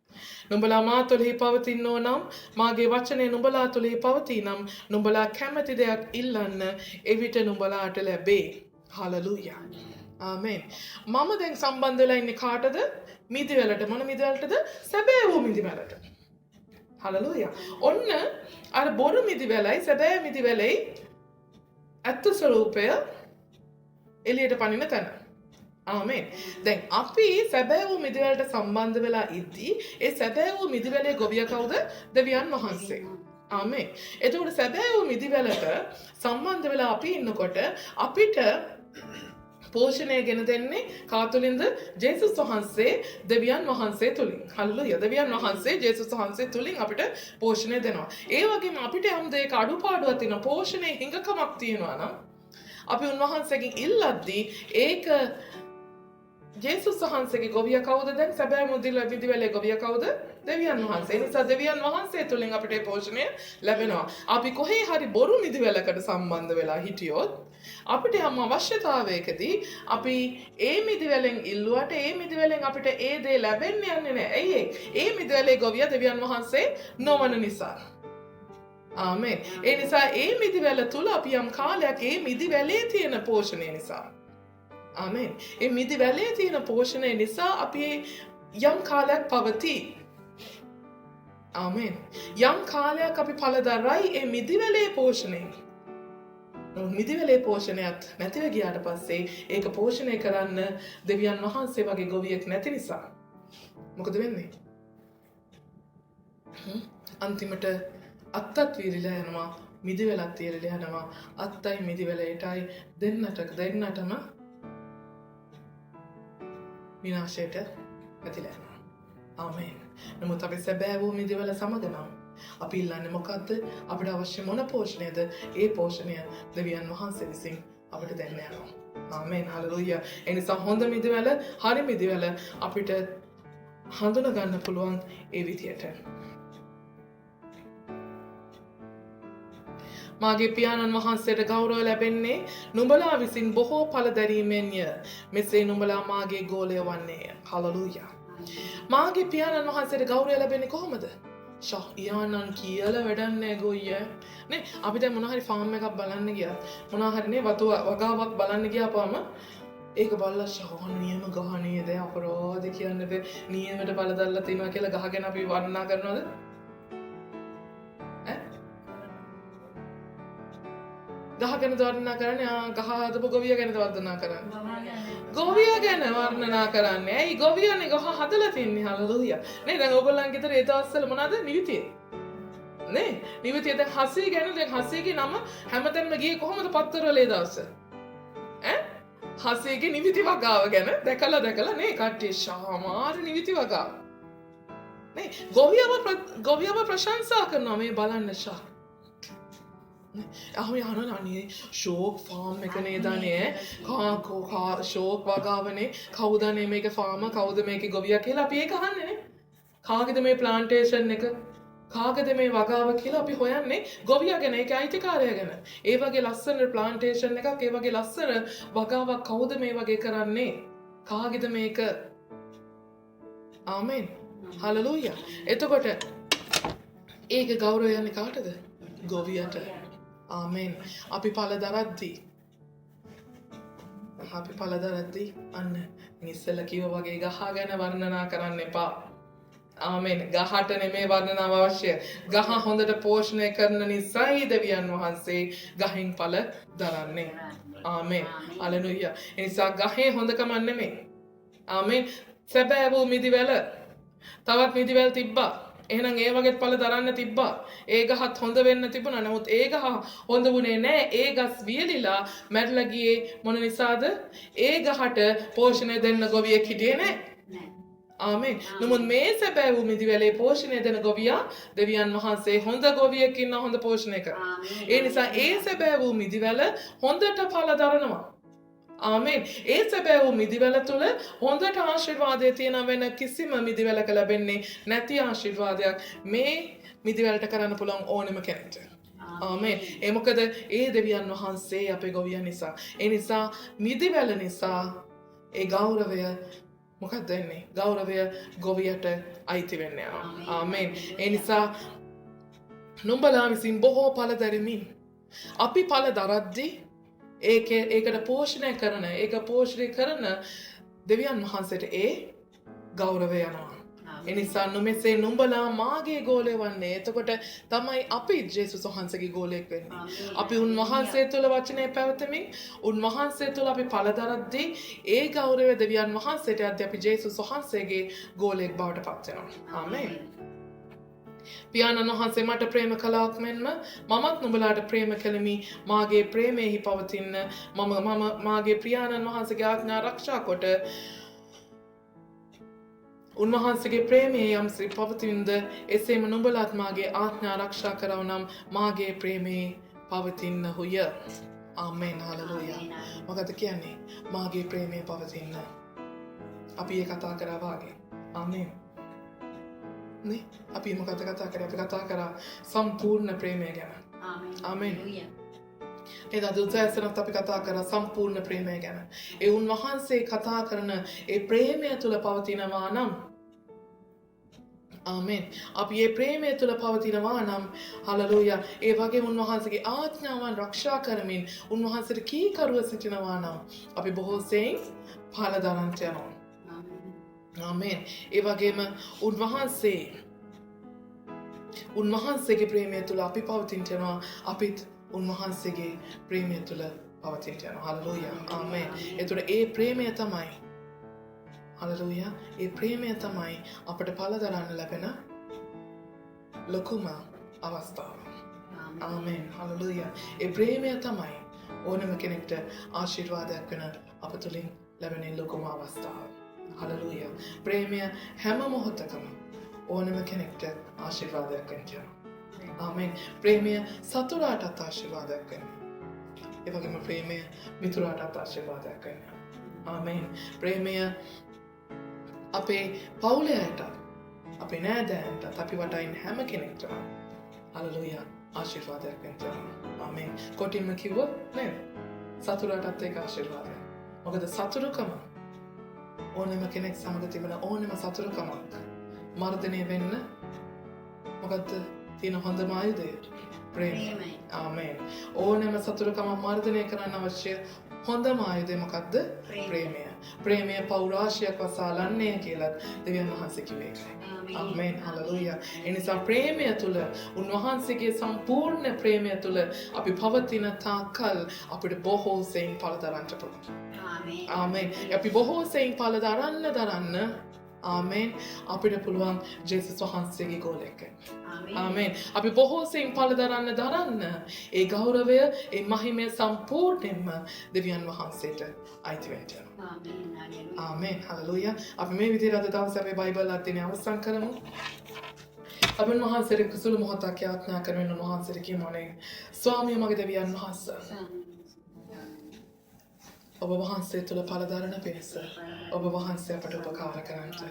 නුඹලා මා තුළෙහි පවතිනෝ නම් මාගේ වචනේ නුඹලා තුළෙහි පවතිනම් නුඹලා කැමති දෙයක් ඉල්ලන්න එවිට නුඹලාට ලැබේ. හලෙලූයා. ආමෙන්. මම දැන් සම්බන්ධ වෙලා ඉන්නේ කාටද? මිදිවලට. මොන මිදිවලටද? සැබෑ වූ මිදිවලට. හලෙලූයා. ඔන්න අර බොරු මිදිවලයි සැබෑ මිදිවලයි ඇත්ත ස්වરૂපය එළියට පනින තැන. ආමෙන්. දැන් අපි සැබෑ වූ මිදිවලට සම්බන්ධ වෙලා ඉද්දී ඒ සැබෑ වූ මිදිවලේ ගොවියා කවුද? දෙවියන් වහන්සේ. ආමෙන්. එතකොට සැබෑ වූ මිදිවලට සම්බන්ධ වෙලා අපි ඉන්නකොට අපිට පෝෂණය ගෙන දෙන්නේ කා තුලින්ද? ජේසුස් වහන්සේ දෙවියන් වහන්සේ තුලින්. හල්ලුයා. දෙවියන් වහන්සේ ජේසුස් වහන්සේ තුලින් අපිට පෝෂණය දෙනවා. ඒ වගේම අපිට යම් දෙයක අඩුපාඩුවක් තියෙනවා. පෝෂණයේ හිඟකමක් තියෙනවා නම් අපි උන්වහන්සේගෙන් ඉල්ලද්දී ඒක ජේසුස් වහන්සේගේ ගොවියා කවුද දැන්? සැබෑ මිදිවලේ ගොවියා කවුද? දෙවියන් වහන්සේ. ඒ නිසා දෙවියන් වහන්සේ තුලින් අපිට පෝෂණය ලැබෙනවා. අපි කොහේ හරි බොරු මිදිවලකට සම්බන්ධ වෙලා හිටියොත් අපිට යම් අවශ්‍යතාවයකදී අපි ඒ මිදිවලෙන් ඉල්ලුවට ඒ මිදිවලෙන් අපිට ඒ දේ ලැබෙන්නේ යන්නේ නැහැ. ඇයි ඒ මිදිවලේ ගොවියා දෙවියන් වහන්සේ නොවන නිසා. ආමෙන්. ඒ නිසා ඒ මිදිවල තුල අපි යම් කාලයක් ඒ මිදිවලේ තියෙන පෝෂණය නිසා ආමෙන්. ඒ මිදිවලේ තියෙන පෝෂණය නිසා අපි යම් කාලයක් පවතී. ආමෙන්. යම් කාලයක් අපි පළදරයි ඒ මිදිවලේ පෝෂණයෙන්. මිදිවලේ පෝෂණයක් නැතිව ගියාට පස්සේ ඒක පෝෂණය කරන්න දෙවියන් වහන්සේ වගේ ගොවියෙක් නැති නිසා මොකද වෙන්නේ? අන්තිමට අත්තත් වීරිලා යනවා, මිදිවලත් වීරිලා යනවා. අත්තයි මිදිවලේටයි දෙන්නටම විනාශයට ඇතිලා යනවා. ආමෙන්. නමුත් අපි සැබෑ වූ මිදිවල සමග නම් අපි ඉල්ලන්නේ මොකද්ද? අපිට අවශ්‍ය මොන පෝෂණයද? ඒ පෝෂණය දෙවියන් වහන්සේ විසින් අපිට දෙන්න යනවා. ආමෙන්. හලෙලූයා. ඒ නිසා හොඳ මිදිවල, හරි මිදිවල අපිට හඳුනා ගන්න පුළුවන් ඒ විදියට. මාගේ පියාණන් වහන්සේට ගෞරව ලැබෙන්නේ නුඹලා විසින් බොහෝ ඵල දැරීමෙන්ය. මෙසේ නුඹලා මාගේ ගෝලය වන්නේය. හලලූයා. මාගේ පියාණන් වහන්සේට ගෞරවය ලැබෙන්නේ කොහොමද? යානන් කියලා වැඩක් නෑ ගොයිය. නේ අපි දැන් මොනවා හරි ෆාම් එකක් බලන්න ගියා. මොනවා හරි නේ වගාවක් බලන්න ගියාපම ඒක බලලා ෂෝන් නියම ගහනේද අපරාධ කියන්නේ නියමයට බලදල්ලා තියනවා කියලා ගහගෙන අපි වර්ණනා කරනවද? ගහගෙන වර්ණනා කරන්නේ ගහ හදපු ගොවියා ගැන වර්ණනා කරන්නේ. ගොවියා ගැන වර්ණනා කරන්නේ. ඇයි ගොවියානේ ගහ හදලා තින්නේ හලලුයා. නේ දැන් ඕගොල්ලන් ගෙදර ඒ දවස්වල මොනවද නිවිතිය? නේ නිවිතිය දැන් හසී ගැන දැන් හසීගේ නම හැමතැනම ගියේ කොහොමද පත්තරවල ඒ දවස්? හසීගේ නිවිති වගාව ගැන දැකලා නේ කට්ටිය ශාමාර නිවිති වගාව. නේ ගොවියව ප්‍රශංසා කරනවා මේ බලන්න ෂා. අහම යනනේ ෂෝක් ෆාම් එක නේදනේ ෂෝක් වගාවනේ කවුදනේ මේක ෆාම කවුද මේක ගොවියා කියලා අපි ඒක අහන්නේ නේ. කාගේද මේ ප්ලාන්ටේෂන් එක? කාගේද මේ වගාව කියලා අපි හොයන්නේ ගොවියා ගැන ඒක අයිතිකාරයා ගැන. ඒ වගේ ලස්සන ප්ලාන්ටේෂන් එකක් ඒ වගේ ලස්සන වගාවක් කවුද මේ වගේ කරන්නේ? කාගේද මේක? ආමෙන්. හලලූයා. එතකොට ඒක ගෞරවය යන්නේ කාටද? ගොවියට. ආමෙන්. අපි පළදරද්දී අන්න ඉස්සෙල්ලා කිව්වා වගේ ගහ ගැන වර්ණනා කරන්න එපා. ආමෙන්. ගහට නෙමේ වර්ණනාව අවශ්‍ය. ගහ හොඳට පෝෂණය කරන නිසායි දෙවියන් වහන්සේ ගහෙන් ඵල දරන්නේ. ආමෙන්. හලෙලූයා. ඒ නිසා ගහේ හොඳකම නෙමේ. ආමෙන්. සැබෑ වූ මිදිවැල තවත් මිදිවැල් තිබ්බා. එහෙනම් ඒ වගේ ඵල දරන්න තිබ්බා. ඒ ගහත් හොඳ වෙන්න තිබුණා. නමුත් ඒ ගහ හොඳ වුණේ නැහැ. ඒ ගස් වියලිලා මැරිලා ගියේ මොන නිසාද? ඒ ගහට පෝෂණය දෙන්න ගොවියෙක් හිටියේ නැහැ. ආමෙන්. නමුත් මේ සැබෑ වූ මිදිවැලේ පෝෂණය දෙන ගොවියා දෙවියන් වහන්සේ හොඳ ගොවියෙක් ඉන්න හොඳ පෝෂණය කරනවා. ඒ නිසා ඒ සැබෑ වූ මිදිවැල හොඳට ඵල දරනවා. ආමෙන්. ඒ සැබෑ වූ මිදිවැල තුළ හොඳට ආශිර්වාදය තියෙන වෙන කිසිම මිදිවැලක ලැබෙන්නේ නැති ආශිර්වාදයක් මේ මිදිවැලට කරන්න පුළුවන් ඕනෙම කෙනෙක්ට. ආමෙන්. ඒ මොකද ඒ දෙවියන් වහන්සේ අපේ ගොවියන් නිසා. ඒ නිසා මිදිවැල නිසා ඒ ගෞරවය මොකක්ද වෙන්නේ? ගෞරවය ගොවියට අයිති වෙන්නේ යනවා. ආමෙන්. ඒ නිසා නුඹලා විසින් බොහෝ ඵල දරමින් අපි ඵල දරද්දී ඒකට පෝෂණය කරන දෙවියන් වහන්සේට ඒ ගෞරවය යනවා. එනිසා නොමෙසේ නුඹලා මාගේ ගෝලය වන්නේ. එතකොට තමයි අපි ජේසුස් වහන්සේගේ ගෝලයෙක් වෙන්නේ. අපි උන්වහන්සේ තුළ වචනය පැවතමින් උන්වහන්සේ තුළ අපි ඵල දරද්දී ඒ ගෞරවය දෙවියන් වහන්සේට යද්දී අපි ජේසුස් වහන්සේගේ ගෝලයෙක් බවට පත් වෙනවා. ආමෙන්. පියාණන් වහන්සේ මට ප්‍රේම කළාක් මෙන්ම මමත් නුඹලාට ප්‍රේම කළෙමි. මාගේ ප්‍රේමයෙහි පවතින්න මම මාගේ පියාණන් වහන්සේගේ ආඥා ආරක්ෂා කොට උන්වහන්සේගේ ප්‍රේමයේ යම්සේ පවතිනද එසේම නුඹලාත් මාගේ ආඥා ආරක්ෂා කරව නම් මාගේ ප්‍රේමයේ පවතින්නහුය. ආමෙන්. හලෙලූයා. මොකද කියන්නේ? මාගේ ප්‍රේමයේ පවතින්න. අපි ඒ කතා කරා වාගේ. ආමෙන්. නේ අපි මොකද කතා කරේ? අපි කතා කරා සම්පූර්ණ ප්‍රේමය ගැන. ආමෙන්. ඒ දවසට අපි කතා කරා සම්පූර්ණ ප්‍රේමය ගැන. ඒ උන්වහන්සේ කතා කරන ඒ ප්‍රේමය තුළ පවතිනවා නම් ආමෙන්. අපි මේ ප්‍රේමය තුළ පවතිනවා නම් හලෙලූයා. ඒ වගේම උන්වහන්සේගේ ආඥාවන් ආරක්ෂා කරමින් උන්වහන්සේට කීකරුව සිටිනවා නම් අපි බොහෝ සෙයින් ඵල දරන්ට යනවා. ආමෙන්. ඒ වගේම උන්වහන්සේගේ ප්‍රේමය තුළ අපි පවතින්න යනවා. අපිත් උන්වහන්සේගේ ප්‍රේමය තුළ පවතින්න යනවා. හලෙලූයා. ආමෙන්. ඒතකොට ඒ ප්‍රේමය තමයි හලෙලූයා. ඒ ප්‍රේමය තමයි අපට ඵල දරන්න ලැබෙන ලොකුම අවස්ථාව. ආමෙන්. හලෙලූයා. ඒ ප්‍රේමය තමයි ඕනම කෙනෙක්ට ආශිර්වාදයක් වෙන අප තුළින් ලැබෙන ලොකුම අවස්ථාව. හලෙලූයා. ප්‍රේමය හැම මොහොතකම ඕනම කෙනෙක්ට ආශිර්වාදයක් වෙනවා. ආමෙන්. ප්‍රේමය සතුරාටත් ආශිර්වාදයක් වෙනවා. ඒ වගේම ප්‍රේමය මිතුරාටත් ආශිර්වාදයක් වෙනවා. ආමෙන්. ප්‍රේමය අපේ පවුලේ අයටත් අපේ නෑදෑයන්ටත් අපි වටා ඉන්න හැම කෙනෙක්ටම හලලුයා ආශිර්වාදයක් වෙන්න. ආමේන්. කොටින්ම කිව්වොත් නේද? සතුටටත් ඒක ආශිර්වාදයක්. මොකද සතුටකම ඕනෙම කෙනෙක් සමග තිබෙන ඕනෙම සතුටකමක් මර්ධනය වෙන්න මොකද්ද තියෙන හොඳම ආයුධය? ප්‍රේමය. ආමේන්. ඕනෙම සතුටකමක් මර්ධනය කරන්න අවශ්‍ය හොඳම ආයුධය මොකද්ද? ප්‍රේමය. ප්‍රේමය පෞරාශයක් වසාලන්නේ කියලා දෙවියන් වහන්සේ කිව්වේ ඒකයි. ආමේන්. හලෙලූයා. ඒ නිසා ප්‍රේමය තුල උන්වහන්සේගේ සම්පූර්ණ ප්‍රේමය තුල අපි පවතින තාක්කල් අපිට බොහෝ සෙයින් ඵල දරන්න පුළුවන්. ආමේන්. ආමේන්. අපි බොහෝ සෙයින් ඵල දරන්න ආමේන්. අපිට පුළුවන් ජේසුස් වහන්සේගේ ගෝලෙක් වෙන්න. ආමේන්. අපි බොහෝ සෙයින් ඵල දරන්න ඒ ගෞරවය, ඒ මහිමය සම්පූර්ණයෙන්ම දෙවියන් වහන්සේට අයිති වෙන්න. ආමේන්. හලෙලූයා. අපි මේ විදිහට අද දවසේ අපේ බයිබල් අධ්‍යයනය අවසන් කරමු. අපේ වහන්සේට කුසල මොහොතක් යාඥා කරමින් වහන්සේට කියමු ස්වාමී මගේ දෙවියන් වහන්සේ ඔබ වහන්සේ තුල ඵලදාරණ පිණිස ඔබ වහන්සේ අපට උපකාර කරන්නට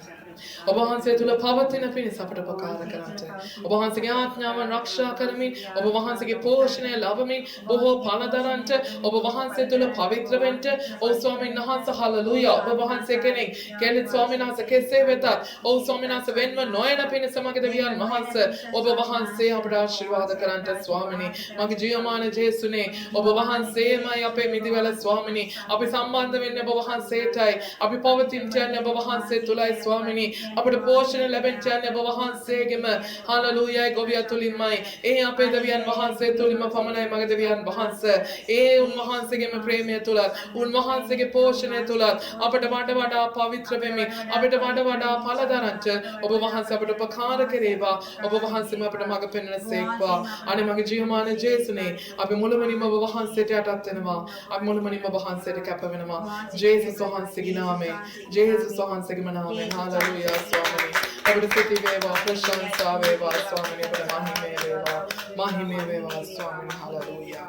ඔබ වහන්සේ තුල පවතින පිණිස අපට උපකාර කරන්නට ඔබ වහන්සේගේ ආඥාවන් ආරක්ෂා කරමින් ඔබ වහන්සේගේ පෝෂණය ලැබමින් බොහෝ ඵලදාරන්ට ඔබ වහන්සේ තුල පවිත්‍ර වෙන්න ඔව් ස්වාමීන් වහන්සේ හලෙලූයා ඔබ වහන්සේ කෙනෙක් කෙනෙක් ස්වාමීන් වහන්සේ කෙසේ වෙතත් ඔව් ස්වාමීන් වහන්සේ වෙන්ව නොයන පිණිස මගේ දෙවියන් වහන්සේ ඔබ වහන්සේ අපට ආශිර්වාද කරන්නට ස්වාමිනේ මගේ ජීවමාන ජේසුනේ ඔබ වහන්සේමයි අපේ මිදිවල ස්වාමිනේ අපි සම්බන්ධ වෙන්නේ ඔබ වහන්සේටයි අපි පවතින යන්නේ ඔබ වහන්සේ තුලයි ස්වාමිනේ අපට පෝෂණය ලැබෙන්න යන්නේ ඔබ වහන්සේගෙම හලෙලූයා ගොවිය තුලින්මයි ඒ අපේ දෙවියන් වහන්සේ තුලින්ම පමණයි මගේ දෙවියන් වහන්සේ ඒ උන්වහන්සේගේම ප්‍රේමය තුල උන්වහන්සේගේ පෝෂණය තුල අපට වඩා පවිත්‍ර වෙමින් අපිට වඩා ඵලදරන්ට ඔබ වහන්සේ අපට උපකාර කෙරේවා ඔබ වහන්සේම අපට මඟ පෙන්වන සේක්වා අනේ මගේ ජීවමාන ජේසුනේ අපි මුළුමනින්ම ඔබ වහන්සේට යටත් වෙනවා අපි මුළුමනින්ම ඔබ වහන්සේට කැප වෙනවා ජේසුස් වහන්සේගේ නාමයෙන් ජේසුස් වහන්සේගේ නාමයෙන් හාලෙලූයා ස්වාමීනි අපට ස්තුති වේවා ප්‍රශංසා වේවා ස්වාමීනි අපට මහිමය වේවා ස්වාමීනි හාලෙලූයා